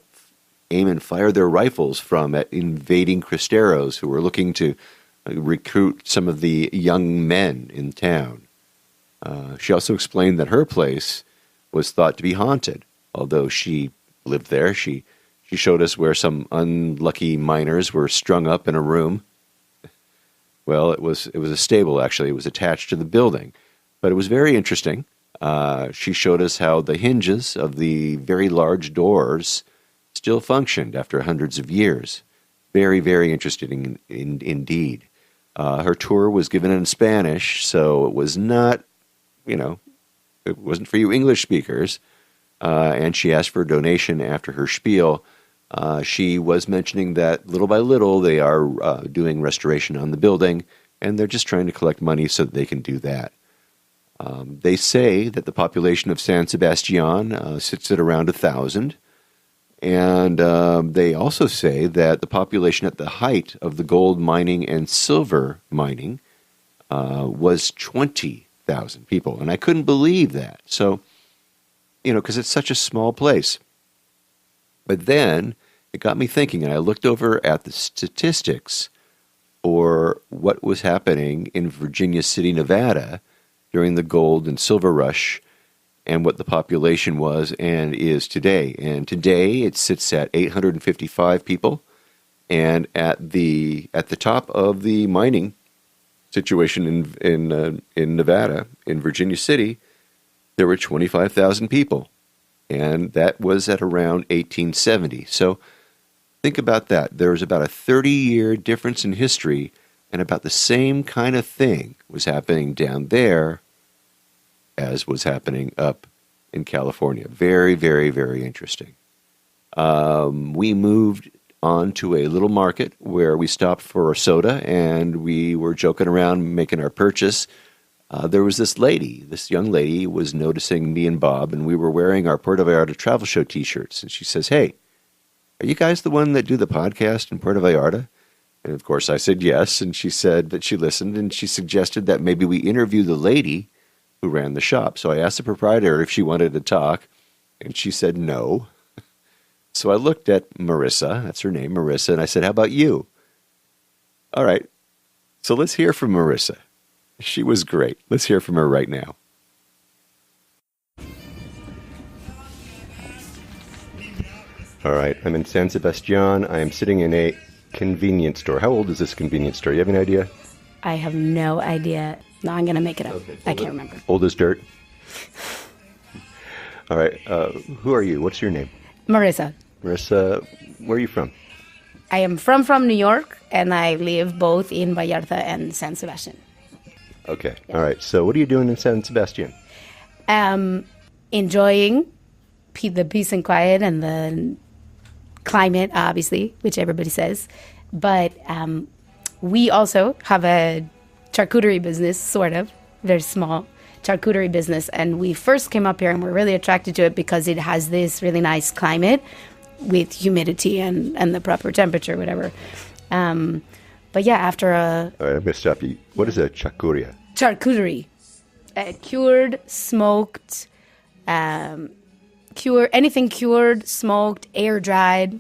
aim and fire their rifles from at invading cristeros who were looking to recruit some of the young men in town. She also explained that her place was thought to be haunted. Although she lived there, she showed us where some unlucky miners were strung up in a room. Well, it was a stable, actually. It was attached to the building. But it was very interesting. She showed us how the hinges of the very large doors still functioned after hundreds of years. Very, very interesting indeed. Her tour was given in Spanish, so it was not, it wasn't for you English speakers. And she asked for a donation after her spiel. She was mentioning that little by little they are doing restoration on the building, and they're just trying to collect money so that they can do that. They say that the population of San Sebastian sits at around 1,000, and they also say that the population at the height of the gold mining and silver mining was 20,000 people, and I couldn't believe that. So, because it's such a small place. But then it got me thinking, and I looked over at the statistics for what was happening in Virginia City, Nevada during the gold and silver rush and what the population was and is today. And today it sits at 855 people. And at the top of the mining situation in Nevada, in Virginia City, there were 25,000 people. And that was at around 1870. So think about that. There was about a 30-year difference in history, and about the same kind of thing was happening down there as was happening up in California. Very, very, very interesting. We moved on to a little market where we stopped for a soda, and we were joking around making our purchase. There was this young lady was noticing me and Bob, and we were wearing our Puerto Vallarta travel show t-shirts. And she says, "Hey, are you guys the one that do the podcast in Puerto Vallarta?" And of course I said yes. And she said that she listened, and she suggested that maybe we interview the lady who ran the shop. So I asked the proprietor if she wanted to talk, and she said no. So I looked at Marissa, that's her name, Marissa, and I said, "How about you?" All right, so let's hear from Marissa. She was great. Let's hear from her right now. All right, I'm in San Sebastian. I am sitting in a convenience store. How old is this convenience store? You have any idea? I have no idea. No, I'm going to make it up. Okay, I can't remember. Old as dirt? All right, who are you? What's your name? Marissa. Marissa, where are you from? I am from New York, and I live both in Vallarta and San Sebastian. Okay. All right. So what are you doing in San Sebastian? Enjoying the peace and quiet and the climate, obviously, which everybody says. But we also have a charcuterie business, sort of, very small charcuterie business. And we first came up here and we're really attracted to it because it has this really nice climate with humidity and the proper temperature, whatever. But yeah, after a... All right, I'm going to stop you. What is a chacuria? Charcuterie. Cured, smoked, anything cured, smoked, air-dried.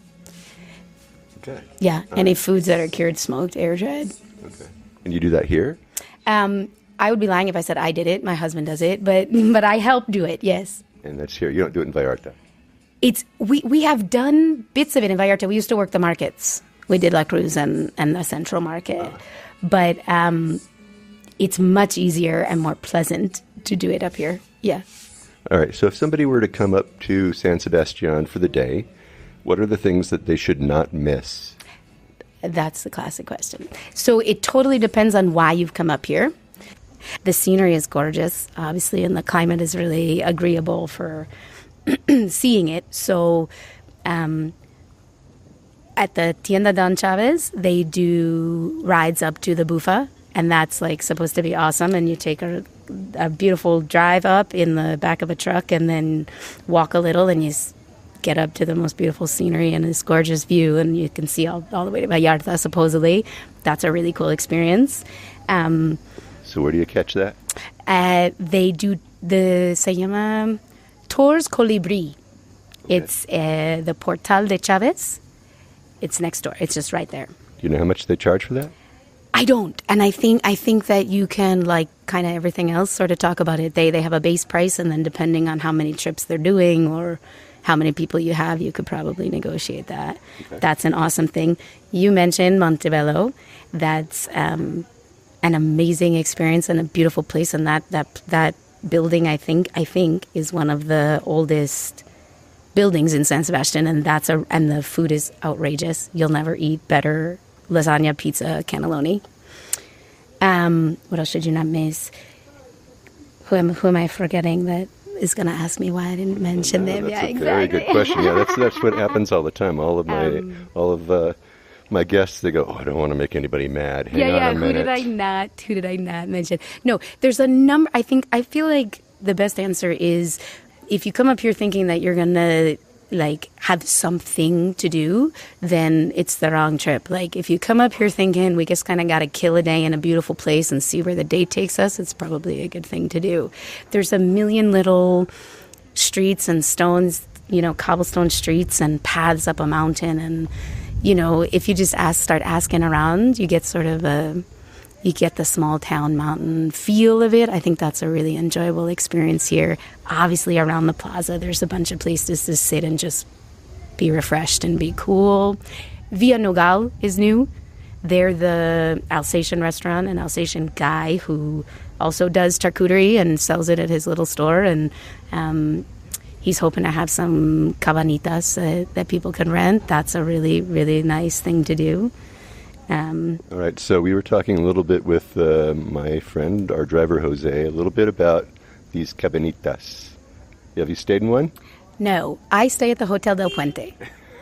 Okay. Yeah, any foods that are cured, smoked, air-dried. Okay. And you do that here? I would be lying if I said I did it. My husband does it, but I help do it, yes. And that's here. You don't do it in Vallarta? We have done bits of it in Vallarta. We used to work the markets. We did La Cruz and the Central Market. But it's much easier and more pleasant to do it up here. Yeah. All right. So if somebody were to come up to San Sebastian for the day, what are the things that they should not miss? That's the classic question. So it totally depends on why you've come up here. The scenery is gorgeous, obviously, and the climate is really agreeable for seeing it. So at the Tienda Don Chavez, they do rides up to the Bufa And that's like supposed to be awesome. And you take a beautiful drive up in the back of a truck and then walk a little and you get up to the most beautiful scenery and this gorgeous view. And you can see all the way to Vallarta, supposedly. That's a really cool experience. So where do you catch that? They do se llama Tours Colibri. Okay. It's the Portal de Chavez. It's next door. It's just right there. Do you know how much they charge for that? I don't. And I think that you can, like kind of everything else, sort of talk about it. They have a base price, and then depending on how many trips they're doing or how many people you have, you could probably negotiate that. Okay. That's an awesome thing. You mentioned Montebello. That's an amazing experience and a beautiful place. And that building, I think, is one of the oldest buildings in San Sebastian, and and the food is outrageous. You'll never eat better lasagna, pizza, cannelloni. What else should you not miss? Who am I forgetting that is going to ask me why I didn't mention them? That's yeah, a exactly. Very good question. Yeah, that's what happens all the time. All of my guests, they go, "Oh, I don't want to make anybody mad. Hang on a minute." Who did I not mention? No, there's a number. I feel like the best answer is if you come up here thinking that you're gonna like have something to do, then it's the wrong trip. Like if you come up here thinking we just kind of got to kill a day in a beautiful place and see where the day takes us, it's probably a good thing to do. There's a million little streets and stones, cobblestone streets and paths up a mountain, and if you just start asking around, you get you get the small town mountain feel of it. I think that's a really enjoyable experience here. Obviously, around the plaza, there's a bunch of places to sit and just be refreshed and be cool. Via Nogal is new. They're the Alsatian restaurant, an Alsatian guy who also does charcuterie and sells it at his little store. And he's hoping to have some cabanitas that people can rent. That's a really, really nice thing to do. All right, so we were talking a little bit with my friend, our driver, Jose, a little bit about these cabanitas. Have you stayed in one? No, I stay at the Hotel del Puente.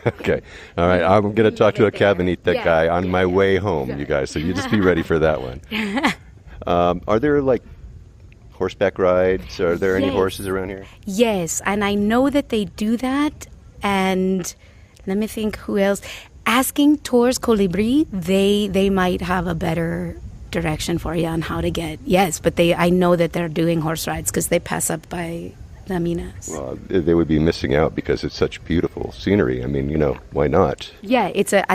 Okay. All right, I'm going to talk to a cabanita guy on my way home, you guys, so you just be ready for that one. Are there, like, horseback rides? Are there any horses around here? Yes, and I know that they do that, and let me think who else. Asking Tours Colibri, they might have a better direction for you on how to get. Yes, but I know that they're doing horse rides because they pass up by the minas. Well, they would be missing out because it's such beautiful scenery. I mean, why not? Yeah, it's a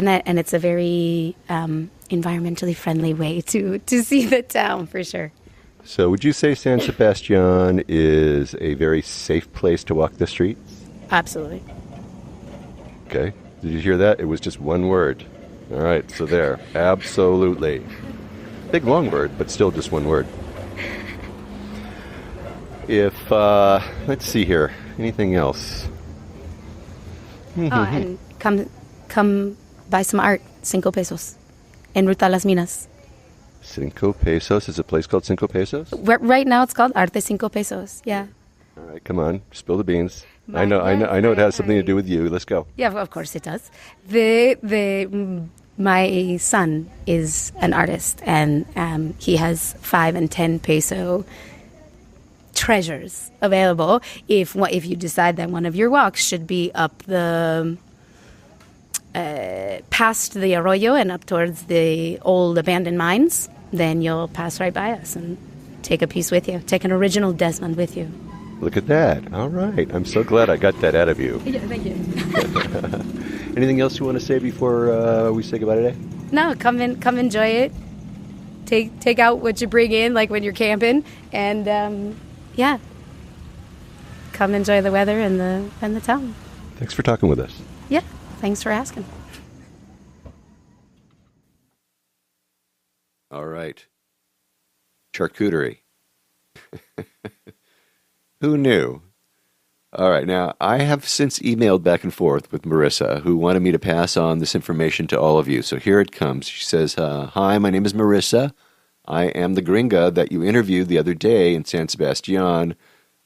very environmentally friendly way to see the town for sure. So, would you say San Sebastian is a very safe place to walk the streets? Absolutely. Okay. Did you hear that? It was just one word. All right, so there. Absolutely. Big, long word, but still just one word. If, let's see here. Anything else? And come buy some art. 5 pesos. En Ruta Las Minas. 5 pesos? Is a place called 5 pesos? Right now it's called Arte 5 pesos. Yeah. All right, come on. Spill the beans. I know it has something to do with you. Let's go. Yeah, of course it does. My son is an artist, and he has 5 and 10 peso treasures available if you decide that one of your walks should be up the past the arroyo and up towards the old abandoned mines. Then you'll pass right by us and take a piece with you. Take an original Desmond with you. Look at that. All right. I'm so glad I got that out of you. Yeah, thank you. Anything else you want to say before we say goodbye today? No, come enjoy it. Take out what you bring in, like when you're camping, and come enjoy the weather and the town. Thanks for talking with us. Yeah, thanks for asking. All right. Charcuterie. Who knew? All right, now, I have since emailed back and forth with Marissa, who wanted me to pass on this information to all of you. So here it comes. She says, hi, my name is Marissa. I am the gringa that you interviewed the other day in San Sebastian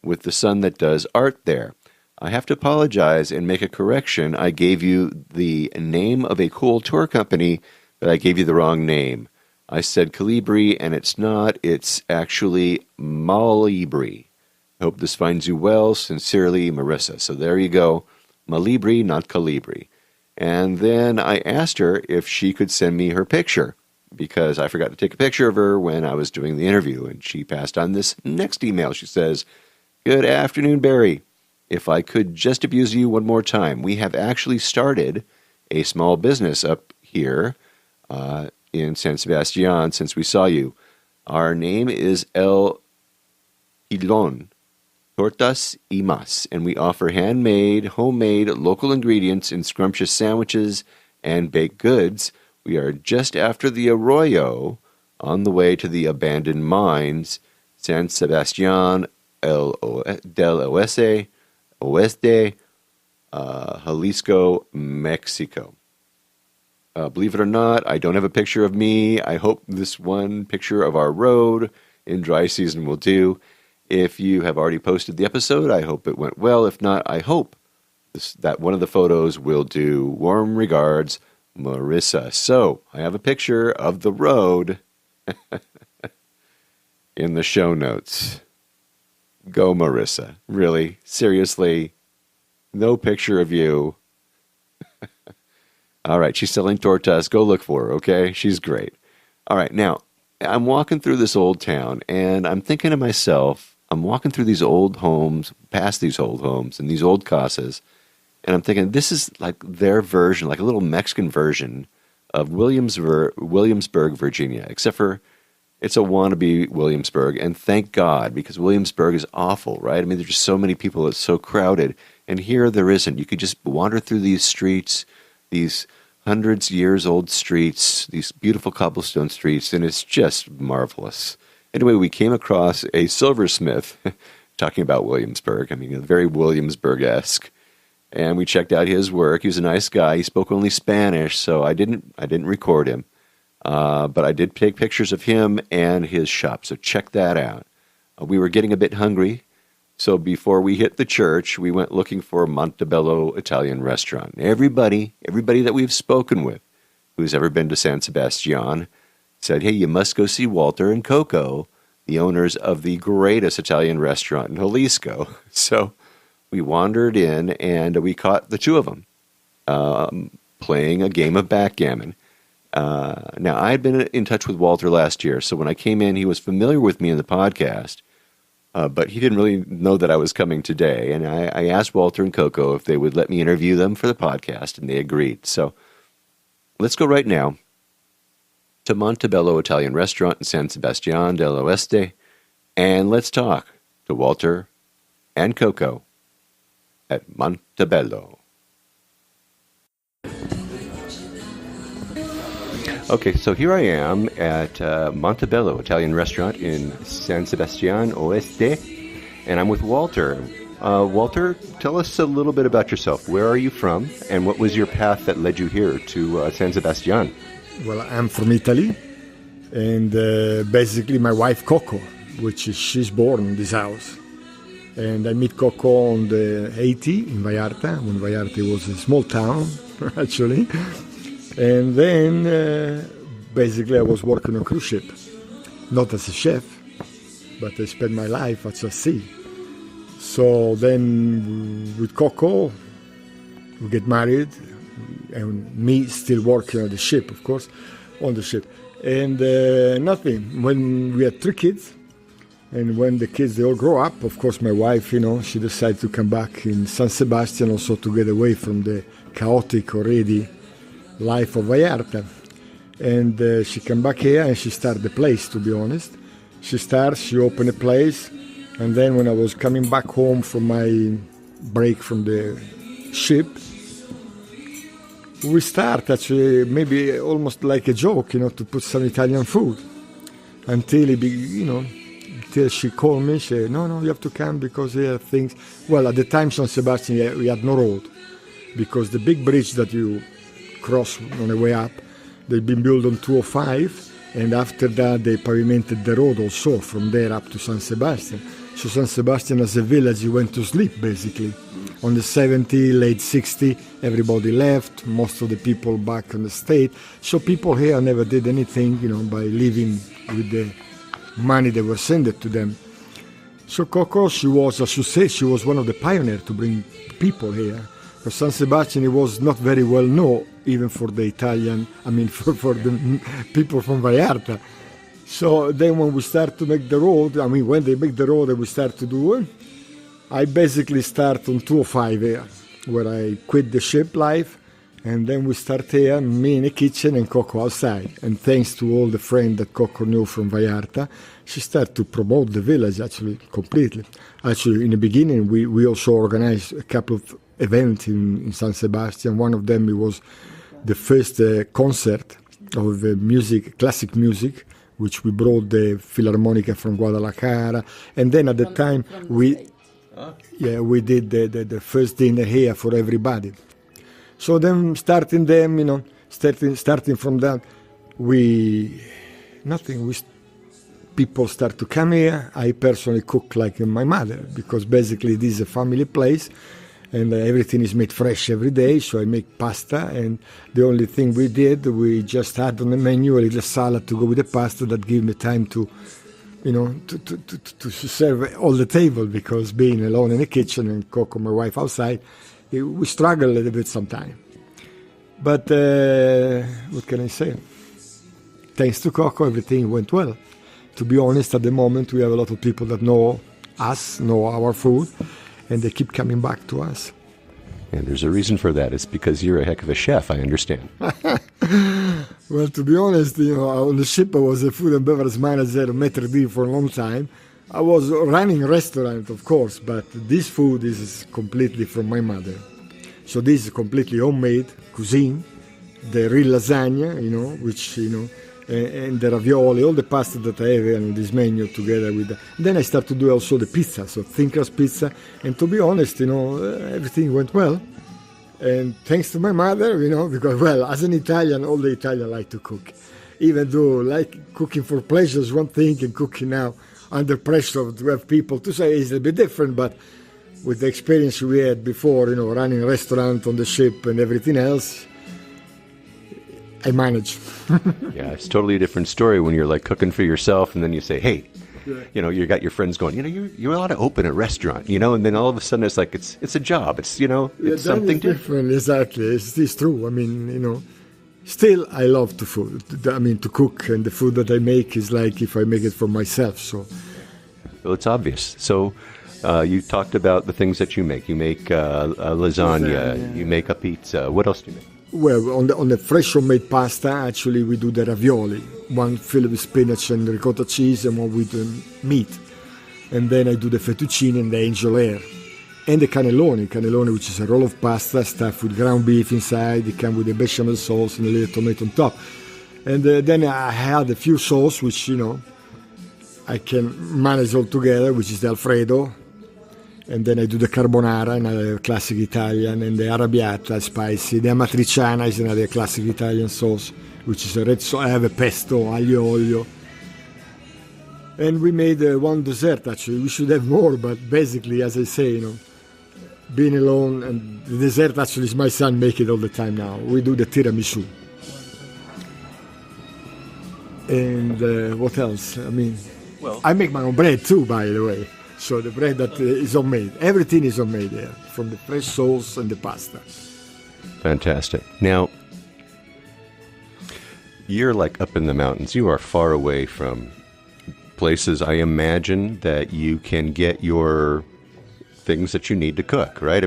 with the son that does art there. I have to apologize and make a correction. I gave you the name of a cool tour company, but I gave you the wrong name. I said Calibri, and it's not. It's actually Malibri. Hope this finds you well. Sincerely, Marissa. So there you go. Malibri, not Calibri. And then I asked her if she could send me her picture, because I forgot to take a picture of her when I was doing the interview, and she passed on this next email. She says, "Good afternoon, Barry. If I could just abuse you one more time, we have actually started a small business up here in San Sebastian since we saw you. Our name is El Hilon, Tortas y Mas, and we offer handmade, homemade, local ingredients in scrumptious sandwiches and baked goods. We are just after the Arroyo, on the way to the abandoned mines, San Sebastian del Oeste, Jalisco, Mexico. Believe it or not, I don't have a picture of me. I hope this one picture of our road in dry season will do. If you have already posted the episode, I hope it went well. If not, I hope that one of the photos will do. Warm regards, Marissa." So, I have a picture of the road in the show notes. Go, Marissa. Really? Seriously? No picture of you? All right, she's selling tortas. Go look for her, okay? She's great. All right, now, I'm walking through this old town, and I'm thinking to myself, I'm walking through these old homes, past these old homes, and these old casas, and I'm thinking, this is like their version, like a little Mexican version of Williamsburg, Virginia, except for it's a wannabe Williamsburg, and thank God, because Williamsburg is awful, right? I mean, there's just so many people, it's so crowded, and here there isn't. You could just wander through these streets, these hundreds years old streets, these beautiful cobblestone streets, and it's just marvelous. Anyway, we came across a silversmith, talking about Williamsburg, I mean, very Williamsburg-esque, and we checked out his work. He was a nice guy. He spoke only Spanish, so I didn't record him. But I did take pictures of him and his shop, so check that out. We were getting a bit hungry, so before we hit the church, we went looking for a Montebello Italian restaurant. Everybody that we've spoken with who's ever been to San Sebastian said, hey, you must go see Walter and Coco, the owners of the greatest Italian restaurant in Jalisco. So we wandered in, and we caught the two of them playing a game of backgammon. Now, I had been in touch with Walter last year, so when I came in, he was familiar with me in the podcast, but he didn't really know that I was coming today. And I asked Walter and Coco if they would let me interview them for the podcast, and they agreed. So let's go right now to Montebello Italian Restaurant in San Sebastian del Oeste, and let's talk to Walter and Coco at Montebello. Okay, so here I am at Montebello Italian Restaurant in San Sebastian Oeste, and I'm with Walter. Walter, tell us a little bit about yourself. Where are you from, and what was your path that led you here to San Sebastian? Well, I'm from Italy, and basically my wife Coco, she's born in this house. And I met Coco on the 80 in Vallarta, when Vallarta was a small town, actually. And then, basically, I was working on a cruise ship, not as a chef, but I spent my life at the sea. So then, with Coco, we get married, and me still working on the ship, of course, on the ship. And nothing. When we had 3 kids, and when the kids, they all grow up, of course, my wife, she decided to come back in San Sebastian also to get away from the chaotic already life of Vallarta. And she came back here and she started the place, to be honest. She opened a place, and then when I was coming back home from my break from the ship, we start actually maybe almost like a joke, to put some Italian food. Until until she called me, she said, no, you have to come because there are things. Well, at the time, San Sebastian, we had no road, because the big bridge that you cross on the way up, they've been built on 205, and after that they pavimented the road also from there up to San Sebastian. So San Sebastian as a village, you went to sleep basically. On the 70, late 60, everybody left. Most of the people back in the state. So people here never did anything, by living with the money they were sent to them. So Coco, she was, I should say, she was one of the pioneers to bring people here. For San Sebastian, it was not very well known, even for the Italian, for the people from Vallarta. So then when we start to make the road, when they make the road and we start to do it, I basically start on 205 here, where I quit the ship life, and then we start here, me in the kitchen and Coco outside. And thanks to all the friends that Coco knew from Vallarta, she started to promote the village actually completely. Actually, in the beginning, we also organized a couple of events in San Sebastian. One of them, it was the first concert of music, classic music, which we brought the Philharmonica from Guadalajara. And then at the time, we did the first dinner here for everybody. So then starting from that, people start to come here. I personally cook like my mother, because basically this is a family place, and everything is made fresh every day. So I make pasta, and the only thing we just had on the menu a little salad to go with the pasta that gave me time to serve all the table, because being alone in the kitchen and Coco, my wife, outside, we struggle a little bit sometimes. But what can I say? Thanks to Coco, everything went well. To be honest, at the moment, we have a lot of people that know us, know our food, and they keep coming back to us. And there's a reason for that. It's because you're a heck of a chef, I understand. Well, to be honest, on the ship I was a food and beverage manager at Maitre D for a long time. I was running a restaurant, of course, but this food is completely from my mother. So this is completely homemade cuisine, the real lasagna, which, and the ravioli, all the pasta that I have on this menu together with that. Then I start to do also the pizza, so thin crust pizza. And to be honest, everything went well. And thanks to my mother, because, as an Italian, all the Italians like to cook. Even though cooking for pleasure is one thing, and cooking now under pressure to have people to say is a bit different, but with the experience we had before, running a restaurant on the ship and everything else, I manage. Yeah, it's totally a different story when you're cooking for yourself, and then you say, hey, you got your friends going, you're allowed to open a restaurant, and then all of a sudden it's it's a job. It's, it's something different. Exactly. It's true. Still I love to cook, and the food that I make is like if I make it for myself. So. Well, it's obvious. So you talked about the things that you make. You make a lasagna, you make a pizza. What else do you make? Well, on the fresh homemade pasta, actually, we do the ravioli. One filled with spinach and ricotta cheese, and one with meat. And then I do the fettuccine and the angel hair. And the cannelloni, which is a roll of pasta stuffed with ground beef inside. It comes with a bechamel sauce and a little tomato on top. And then I had a few sauce, which, I can manage all together, which is the Alfredo. And then I do the carbonara, another classic Italian, and the arrabbiata, spicy. The amatriciana is another classic Italian sauce, which is a red sauce. I have a pesto, aglio olio. And we made one dessert, actually. We should have more, but basically, as I say, being alone, and the dessert actually is my son make it all the time now. We do the tiramisu. And what else? I make my own bread too, by the way. So the bread that is homemade. Everything is homemade there, from the fresh sauce and the pasta. Fantastic. Now, you're up in the mountains. You are far away from places, I imagine, that you can get your things that you need to cook, right?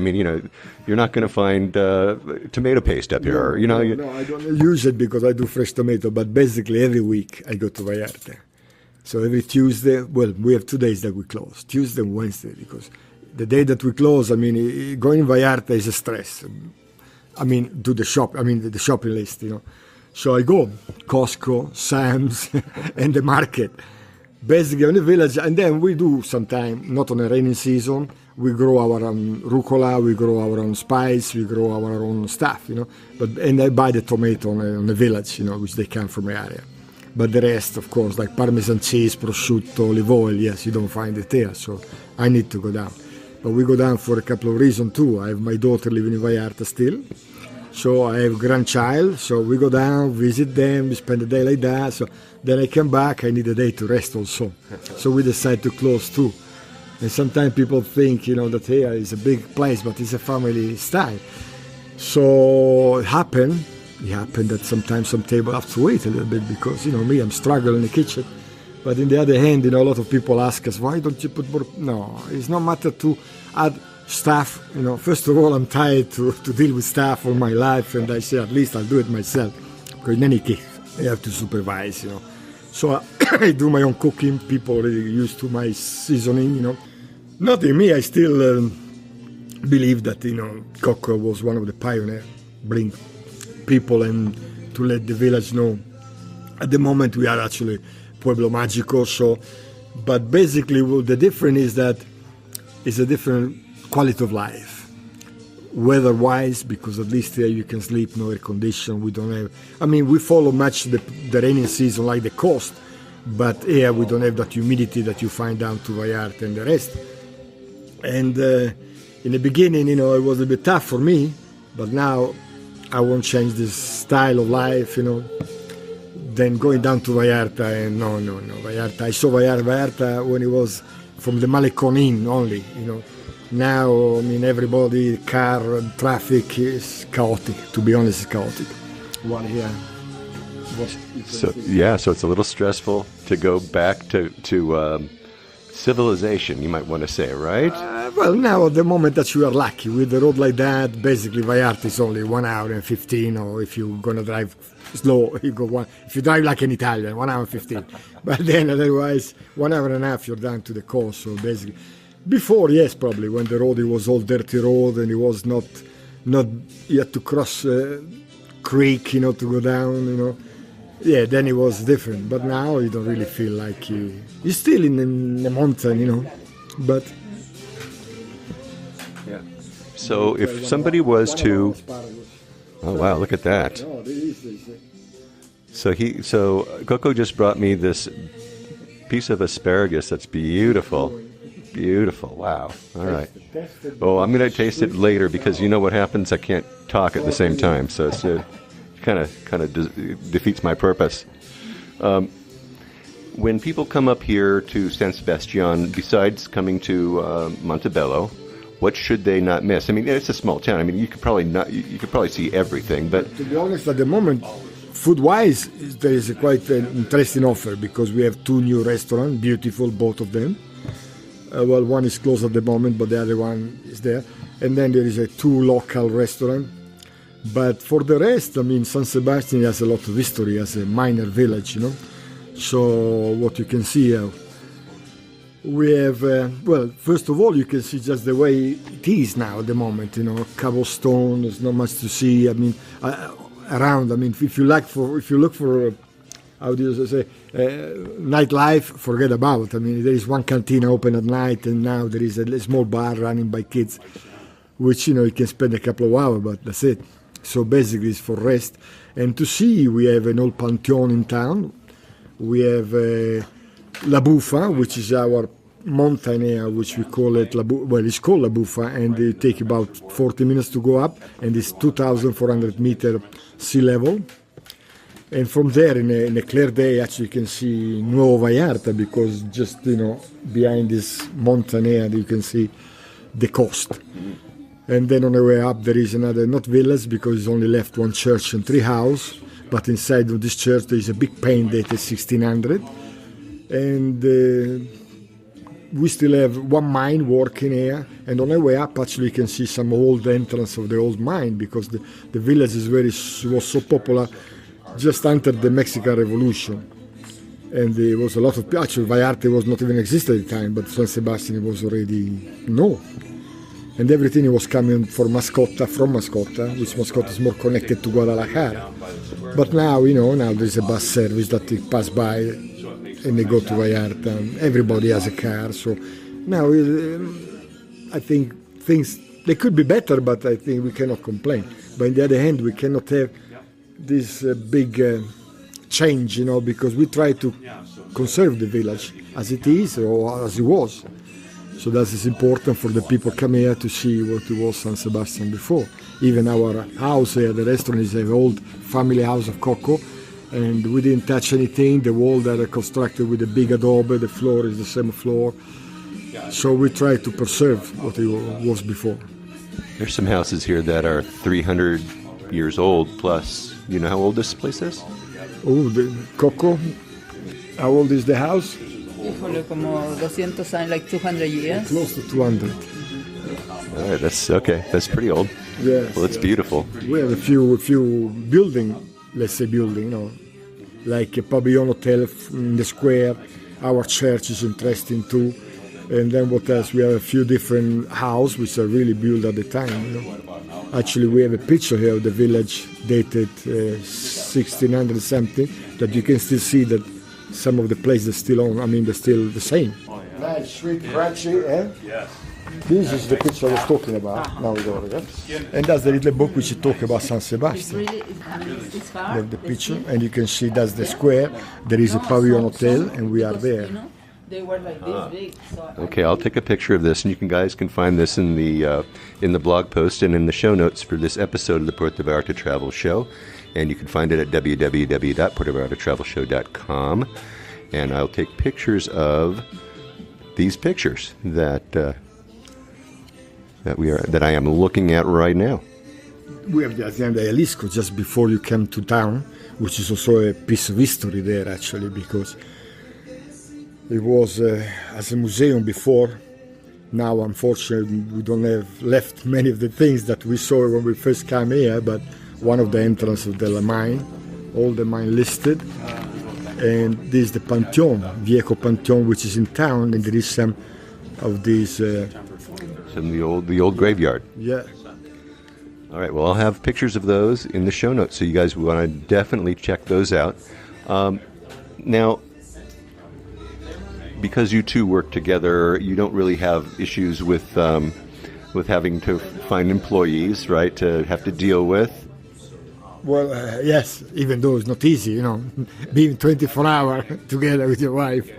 You're not going to find tomato paste up here. No, I don't use it because I do fresh tomato, but basically every week I go to Vallarta. So every Tuesday, we have 2 days that we close, Tuesday and Wednesday, because the day that we close, going in Vallarta is a stress. Do the shop, the shopping list, So I go, Costco, Sam's, and the market, basically in the village, and then we do sometime, not on a rainy season, we grow our own rucola, we grow our own spice, we grow our own stuff, and I buy the tomato on the village, which they come from the area. But the rest, of course, like Parmesan cheese, prosciutto, olive oil, yes, you don't find it there, so I need to go down. But we go down for a couple of reasons too. I have my daughter living in Vallarta still. So I have grandchild, so we go down, visit them, we spend a day like that. So then I come back, I need a day to rest also. So we decide to close too. And sometimes people think, that here is a big place, but it's a family style. So it happened that sometimes some table have to wait a little bit because, me, I'm struggling in the kitchen. But on the other hand, a lot of people ask us, why don't you put more? No, it's not matter to add staff. First of all, I'm tired to deal with staff all my life, and I say at least I'll do it myself. Because in any case, I have to supervise, So I do my own cooking. People already used to my seasoning, Not in me, I still believe that, Coco was one of the pioneers, bring people and to let the village know. At the moment, we are actually Pueblo Mágico, but basically the difference is that it's a different quality of life. Weather-wise, because at least here you can sleep, no air condition, we don't have... we follow much the rainy season like the coast, but here we don't have that humidity that you find down to Vallarta and the rest. And in the beginning, it was a bit tough for me, but now I won't change this style of life, Then going down to Vallarta, and no, Vallarta. I saw Vallarta when it was from the Malecon Inn only, Now, everybody, car, traffic is chaotic. To be honest, it's chaotic. One here. So it's a little stressful to go back to civilization, you might want to say, right? Well, now at the moment that you are lucky with the road like that, basically Vallarta is only 1 hour and 15, or if you're gonna drive slow, you go one. If you drive like an Italian, 1 hour and 15. But then otherwise, 1 hour and a half you're down to the coast. So basically, before, yes, probably when the road it was all dirty road and it was not you had to cross creek, to go down, Yeah, then it was different. But now you don't really feel like you're still in the mountain, But yeah. So if somebody was to, oh wow, look at that. So Coco just brought me this piece of asparagus that's beautiful. Beautiful. Wow. All right. Oh, I'm going to taste it later because you know what happens? I can't talk at the same time. So it's kind of defeats my purpose. When people come up here to San Sebastian, besides coming to Montebello, what should they not miss? It's a small town. You could probably see everything. But to be honest, at the moment, food-wise, there is a quite an interesting offer because we have 2 new restaurants, beautiful, both of them. Well, one is closed at the moment, but the other one is there. And then there is 2 local restaurants. But for the rest, San Sebastian has a lot of history as a minor village, So what you can see here, we have, first of all, you can see just the way it is now at the moment, cobblestone, there's not much to see, around. If you look for how do you say, nightlife, forget about. There is one cantina open at night, and now there is a small bar running by kids, which, you can spend a couple of hours, but that's it. So basically it's for rest. And to see, we have an old Pantheon in town. We have La Bufa, which is our mountain area, which we call it, it's called La Bufa, and it takes about 40 minutes to go up, and it's 2,400 meter sea level. And from there, in a clear day, actually you can see Nuovo Vallarta, because just, behind this mountain area, you can see the coast. And then on the way up, there is another, not village, because it's only left 1 church and 3 houses. But inside of this church, there is a big paint dated 1600. And we still have 1 mine working here. And on the way up, actually, you can see some old entrance of the old mine, because the village was so popular just after the Mexican Revolution. And there was a lot of, actually, Vallarta was not even existed at the time, but San Sebastian was already known. And everything was coming from Mascota, which Mascota is more connected to Guadalajara. But now, now there's a bus service that they pass by and they go to Vallarta. And everybody has a car. So now I think things, they could be better, but I think we cannot complain. But on the other hand, we cannot have this big change, because we try to conserve the village as it is or as it was. So that is important for the people come here to see what it was San Sebastian before. Even our house here, the restaurant, is an old family house of cocoa, and we didn't touch anything. The walls are constructed with a big adobe, the floor is the same floor. So we try to preserve what it was before. There's some houses here that are 300 years old plus. You know how old this place is? Oh, the cocoa. How old is the house? Híjole, como 200 años, like 200 years. Close to 200. All right, that's okay. That's pretty old. Yes. Well, it's beautiful. We have a few building, let's say building, like a pavilion hotel in the square. Our church is interesting too. And then what else? We have a few different houses which are really built at the time. Actually, we have a picture here of the village dated 1600 something that you can still see that some of the places are still on. I mean, they're still the same. Nice, sweet, crunchy, eh? Yes. This is the picture I was talking about. Now we go again. And that's the little book which talks about San Sebastian. The picture, and you can see that's the square. There is a pavilion hotel, and we are there. They were like this big. Okay, I'll take a picture of this, and you guys can find this in the blog post and in the show notes for this episode of the Puerto Vallarta Travel Show. And you can find it at www.puertovallartatravelshow.com. And I'll take pictures of these pictures that I am looking at right now. We have the Hacienda del Oeste just before you come to town, which is also a piece of history there actually, because it was as a museum before. Now, unfortunately, we don't have left many of the things that we saw when we first came here, but one of the entrances of the mine, all the mine listed. And this is the Panteon, Viejo Panteon, which is in town, and there is some of these... Some of the old graveyard. Yeah. All right, well, I'll have pictures of those in the show notes, so you guys want to definitely check those out. Now, because you two work together, you don't really have issues with having to find employees, right, to have to deal with. Well, yes, even though it's not easy, being 24 hours together with your wife.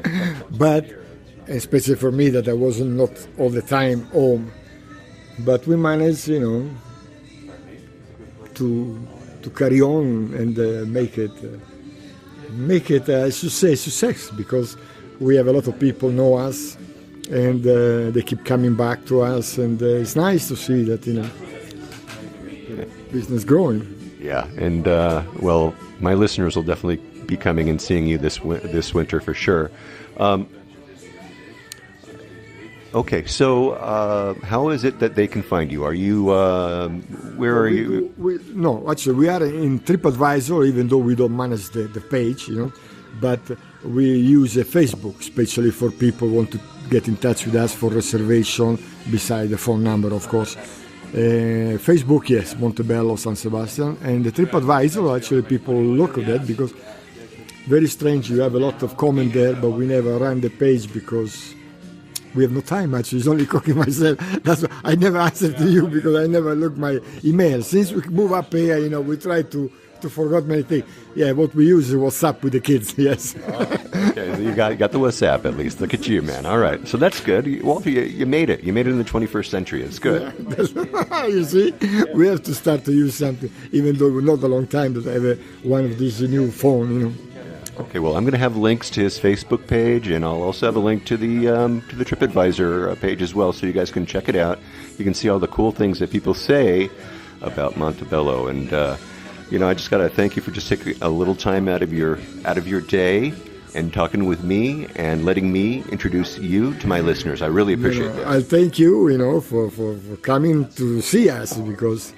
But especially for me, that I wasn't not all the time home. But we managed, to carry on and make it, I should say, success, because we have a lot of people know us, and they keep coming back to us, and it's nice to see that, business growing. Yeah, and well, my listeners will definitely be coming and seeing you this winter for sure. Okay, so how is it that they can find you? Are you where are you? No, actually, we are in TripAdvisor, even though we don't manage the page, but we use Facebook, especially for people who want to get in touch with us for reservation, beside the phone number, of course. Facebook, yes, Montebello, San Sebastian, and the TripAdvisor, actually people look at that because very strange, you have a lot of comment there, but we never run the page because we have no time, actually. It's only cooking myself. That's why I never answer to you, because I never look my email. Since we move up here, we try to forget many things. Yeah, what we use is WhatsApp with the kids, yes. Okay, so you got the WhatsApp at least. Look at you, man. All right, so that's good. Walter, you made it. You made it in the 21st century. It's good. Yeah, you see, we have to start to use something, even though we're not a long time that I have one of these new phone, Okay, well, I'm going to have links to his Facebook page, and I'll also have a link to the TripAdvisor page as well, so you guys can check it out. You can see all the cool things that people say about Montebello, and I just got to thank you for just taking a little time out of your day and talking with me and letting me introduce you to my listeners. I really appreciate that. I thank you, for coming to see us, because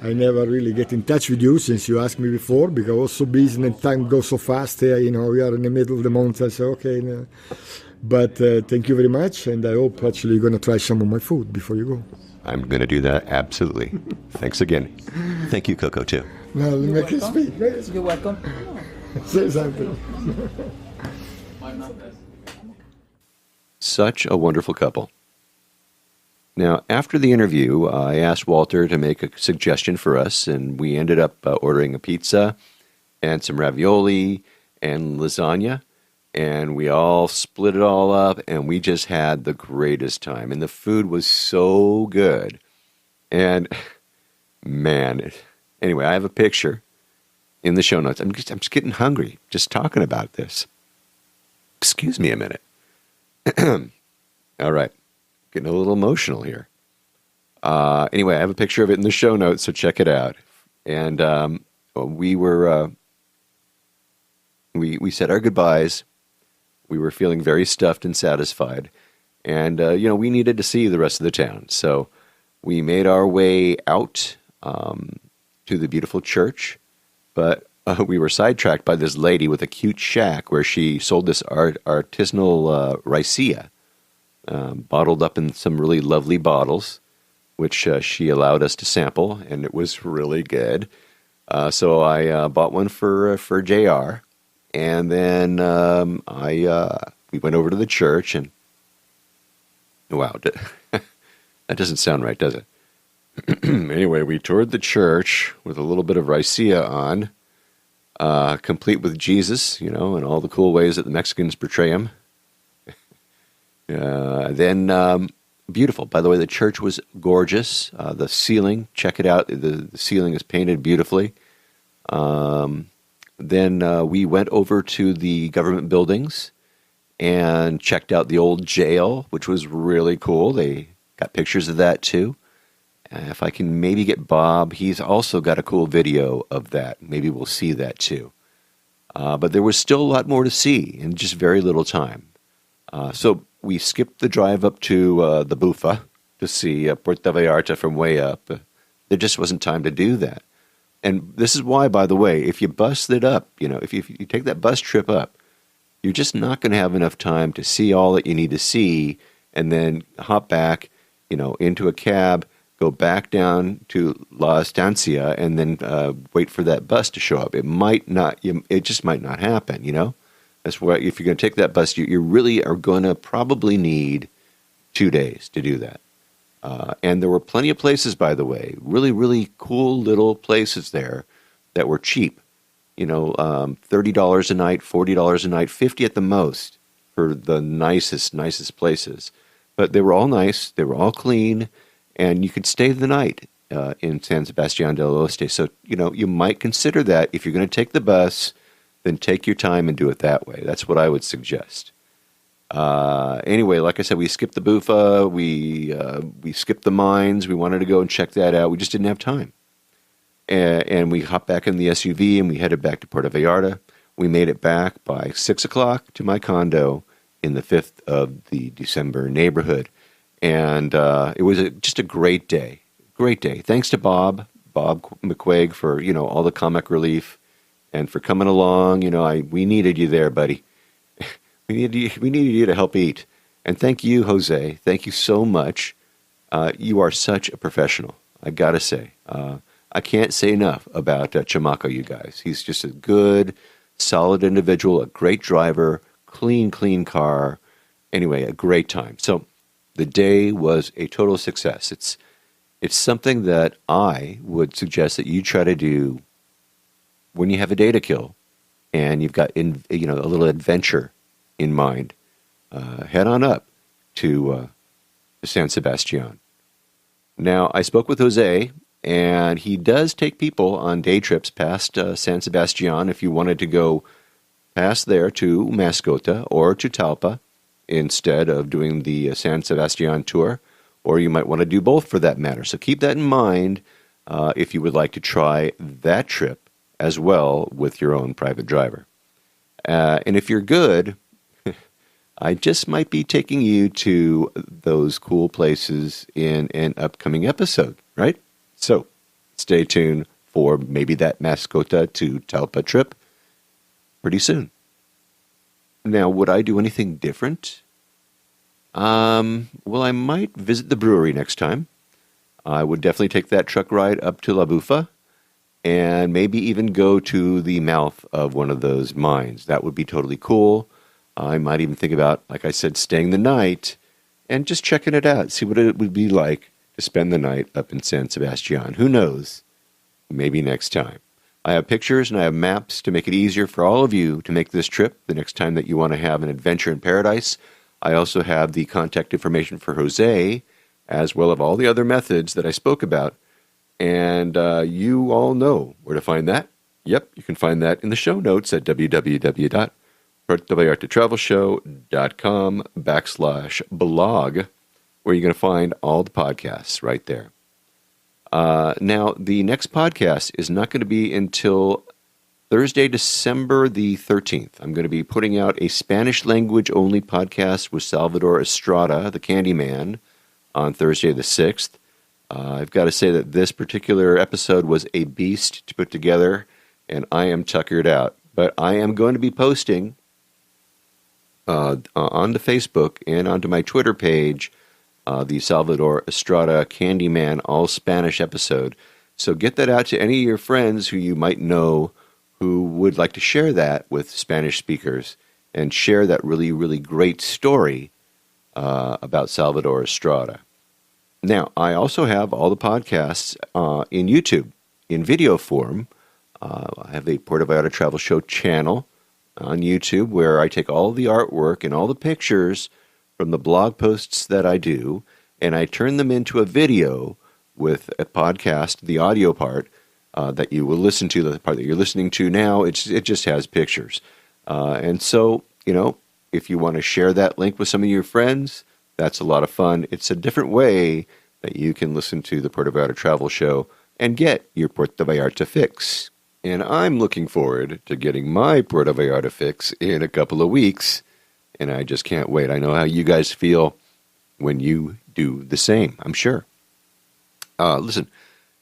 I never really get in touch with you since you asked me before, because I was so busy and time goes so fast here, we are in the middle of the mountain, so okay. But thank you very much, and I hope actually you're going to try some of my food before you go. I'm going to do that, absolutely. Thanks again. Thank you, Coco, too. Now, make it speak. You're welcome. Say something. Such a wonderful couple. Now, after the interview, I asked Walter to make a suggestion for us, and we ended up ordering a pizza and some ravioli and lasagna. And we all split it all up, and we just had the greatest time. And the food was so good. And man, anyway, I have a picture in the show notes. I'm just getting hungry just talking about this. Excuse me a minute. All right, getting a little emotional here. Anyway, I have a picture of it in the show notes, so check it out. And we said our goodbyes. We were feeling very stuffed and satisfied. And, we needed to see the rest of the town. So we made our way out to the beautiful church. But we were sidetracked by this lady with a cute shack where she sold this artisanal raicilla, bottled up in some really lovely bottles, which she allowed us to sample, and it was really good. So I bought one for JR. And then we went over to the church, and wow, that doesn't sound right, does it? Anyway, we toured the church with a little bit of raicilla on, complete with Jesus, and all the cool ways that the Mexicans portray him. Then beautiful. By the way, the church was gorgeous. The ceiling, check it out. The ceiling is painted beautifully. Then we went over to the government buildings and checked out the old jail, which was really cool. They got pictures of that too. If I can maybe get Bob, he's also got a cool video of that. Maybe we'll see that too. But there was still a lot more to see in just very little time. So we skipped the drive up to the Bufa to see Puerto Vallarta from way up. There just wasn't time to do that. And this is why, by the way, if you bust it up, if you take that bus trip up, you're just not going to have enough time to see all that you need to see and then hop back, into a cab, go back down to La Estancia, and then wait for that bus to show up. It just might not happen, That's why if you're going to take that bus, you really are going to probably need 2 days to do that. And there were plenty of places, by the way, really, really cool little places there that were cheap. $30 a night, $40 a night, $50 at the most for the nicest places. But they were all nice, they were all clean, and you could stay the night in San Sebastian del Oeste. So, you might consider that if you're going to take the bus, then take your time and do it that way. That's what I would suggest. Anyway, like I said, we skipped the Bufa, we skipped the mines, we wanted to go and check that out. We just didn't have time. And we hopped back in the SUV and we headed back to Puerto Vallarta. We made it back by 6 o'clock to my condo in the 5th of the December neighborhood. And it was just a great day. Great day. Thanks to Bob McQuaig for, all the comic relief and for coming along. We needed you there, buddy. We needed you to help eat. And thank you, Jose. Thank you so much. You are such a professional, I got to say. I can't say enough about Chamaco, you guys. He's just a good, solid individual, a great driver, clean car. Anyway, a great time. So the day was a total success. It's something that I would suggest that you try to do when you have a day to kill and you've got a little adventure in mind. Head on up to San Sebastian. Now, I spoke with Jose, and he does take people on day trips past San Sebastian if you wanted to go past there to Mascota or to Talpa instead of doing the San Sebastian tour, or you might want to do both for that matter. So keep that in mind if you would like to try that trip as well with your own private driver. And if you're good, I just might be taking you to those cool places in an upcoming episode, right? So stay tuned for maybe that Mascota to Talpa trip pretty soon. Now, would I do anything different? Well, I might visit the brewery next time. I would definitely take that truck ride up to La Bufa and maybe even go to the mouth of one of those mines. That would be totally cool. I might even think about, like I said, staying the night and just checking it out, see what it would be like to spend the night up in San Sebastian. Who knows? Maybe next time. I have pictures and I have maps to make it easier for all of you to make this trip the next time that you want to have an adventure in paradise. I also have the contact information for Jose, as well as all the other methods that I spoke about. And you all know where to find that. Yep, you can find that in the show notes at www.puertovallartatravelshow.com/blog, where you're going to find all the podcasts right there. Now, the next podcast is not going to be until Thursday, December the 13th. I'm going to be putting out a Spanish language only podcast with Salvador Estrada, the Candyman, on Thursday the 6th. I've got to say that this particular episode was a beast to put together, and I am tuckered out. But I am going to be posting onto Facebook and onto my Twitter page the Salvador Estrada Candyman all Spanish episode. So get that out to any of your friends who you might know who would like to share that with Spanish speakers and share that really, really great story about Salvador Estrada. Now, I also have all the podcasts in YouTube in video form. I have a Puerto Vallarta Travel Show channel on YouTube where I take all the artwork and all the pictures from the blog posts that I do, and I turn them into a video with a podcast, the audio part that you will listen to, the part that you're listening to now. It just has pictures. And so, if you want to share that link with some of your friends, that's a lot of fun. It's a different way that you can listen to the Puerto Vallarta Travel Show and get your Puerto Vallarta fix. And I'm looking forward to getting my Puerto Vallarta fix in a couple of weeks, and I just can't wait. I know how you guys feel when you do the same, I'm sure. Listen,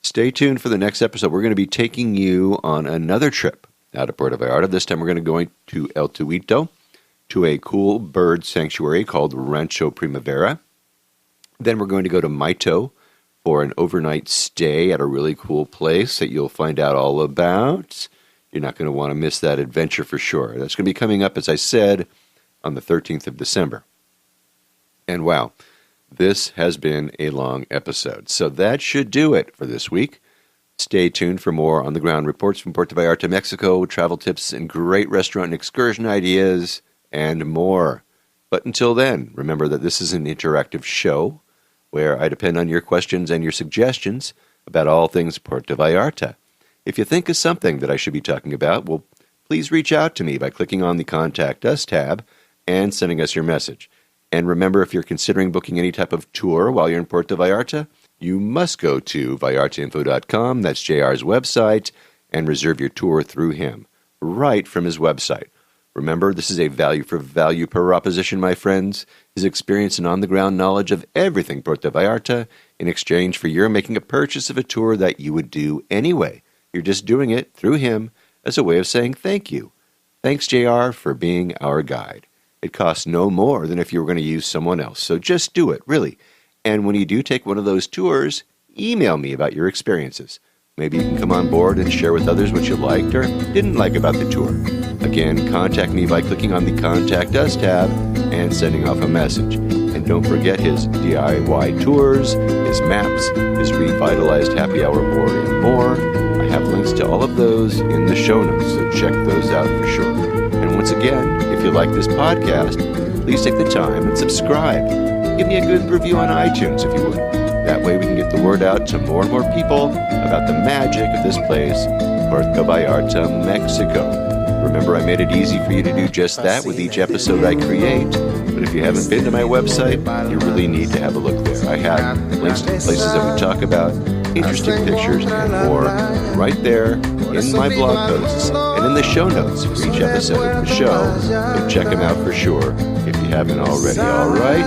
stay tuned for the next episode. We're going to be taking you on another trip out of Puerto Vallarta. This time we're going to go to El Tuito, to a cool bird sanctuary called Rancho Primavera. Then we're going to go to Maito for an overnight stay at a really cool place that you'll find out all about. You're not going to want to miss that adventure for sure. That's going to be coming up, as I said, on the 13th of December. And wow, this has been a long episode. So that should do it for this week. Stay tuned for more on-the-ground reports from Puerto Vallarta, Mexico, travel tips and great restaurant and excursion ideas, and more. But until then, remember that this is an interactive show where I depend on your questions and your suggestions about all things Puerto Vallarta. If you think of something that I should be talking about, well, please reach out to me by clicking on the Contact Us tab and sending us your message. And remember, if you're considering booking any type of tour while you're in Puerto Vallarta, you must go to vallartainfo.com, that's JR's website, and reserve your tour through him, right from his website. Remember, this is a value-for-value proposition, my friends. His experience and on-the-ground knowledge of everything Puerto Vallarta in exchange for your making a purchase of a tour that you would do anyway. You're just doing it through him as a way of saying thank you. Thanks, JR, for being our guide. It costs no more than if you were going to use someone else, so just do it, really. And when you do take one of those tours, email me about your experiences. Maybe you can come on board and share with others what you liked or didn't like about the tour. Again, contact me by clicking on the Contact Us tab and sending off a message. And don't forget his DIY tours, his maps, his revitalized happy hour board, and more. I have links to all of those in the show notes, so check those out for sure. And once again, if you like this podcast, please take the time and subscribe. Give me a good review on iTunes if you would. That way we can get the word out to more and more people about the magic of this place, Puerto Vallarta, Mexico. Remember, I made it easy for you to do just that with each episode I create. But if you haven't been to my website, you really need to have a look there. I have links to the places that we talk about, interesting pictures, and more right there in my blog posts and in the show notes for each episode of the show. So check them out for sure if you haven't already. All right?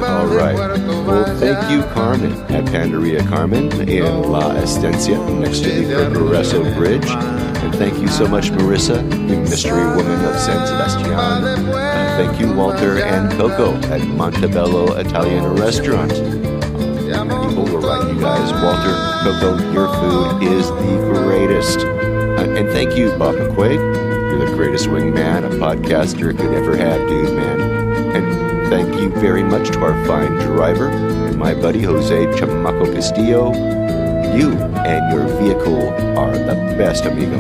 All right. Well, thank you, Carmen, at Panderia Carmen in La Estencia, next to the Progreso Bridge. And thank you so much, Marissa, the mystery woman of San Sebastian. Thank you, Walter and Coco at Montebello Italian Restaurant. People were right, you guys. Walter, Coco, your food is the greatest. And thank you, Bob McQuaid. You're the greatest wingman a podcaster could ever have, dude, man. And thank you very much to our fine driver and my buddy Jose Chamaco Castillo. You and your vehicle are the best, amigo.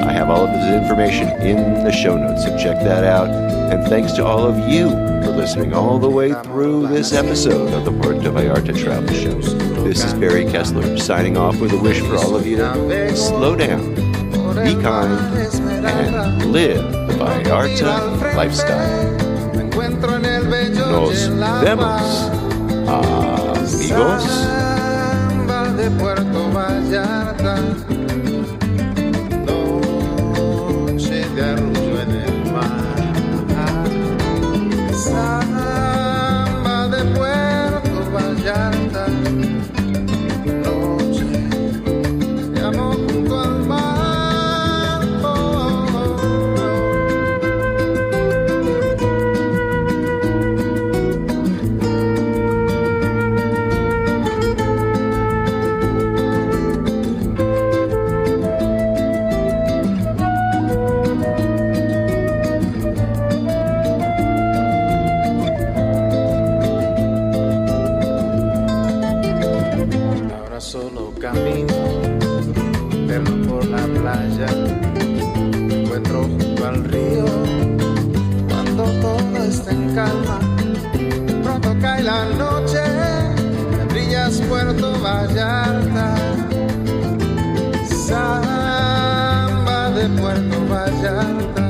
I have all of this information in the show notes, so check that out. And thanks to all of you for listening all the way through this episode of the Puerto Vallarta Travel Show. This is Barry Kessler signing off with a wish for all of you to slow down, be kind, and live the Vallarta lifestyle. Nos vemos, amigos. Samba de Puerto Vallarta, noche de arrullo en el mar. Samba de Puerto Vallarta, noche de amor junto al mar. Solo camino, perro por la playa, me encuentro junto al río, cuando todo está en calma, pronto cae la noche, me brillas Puerto Vallarta, samba de Puerto Vallarta.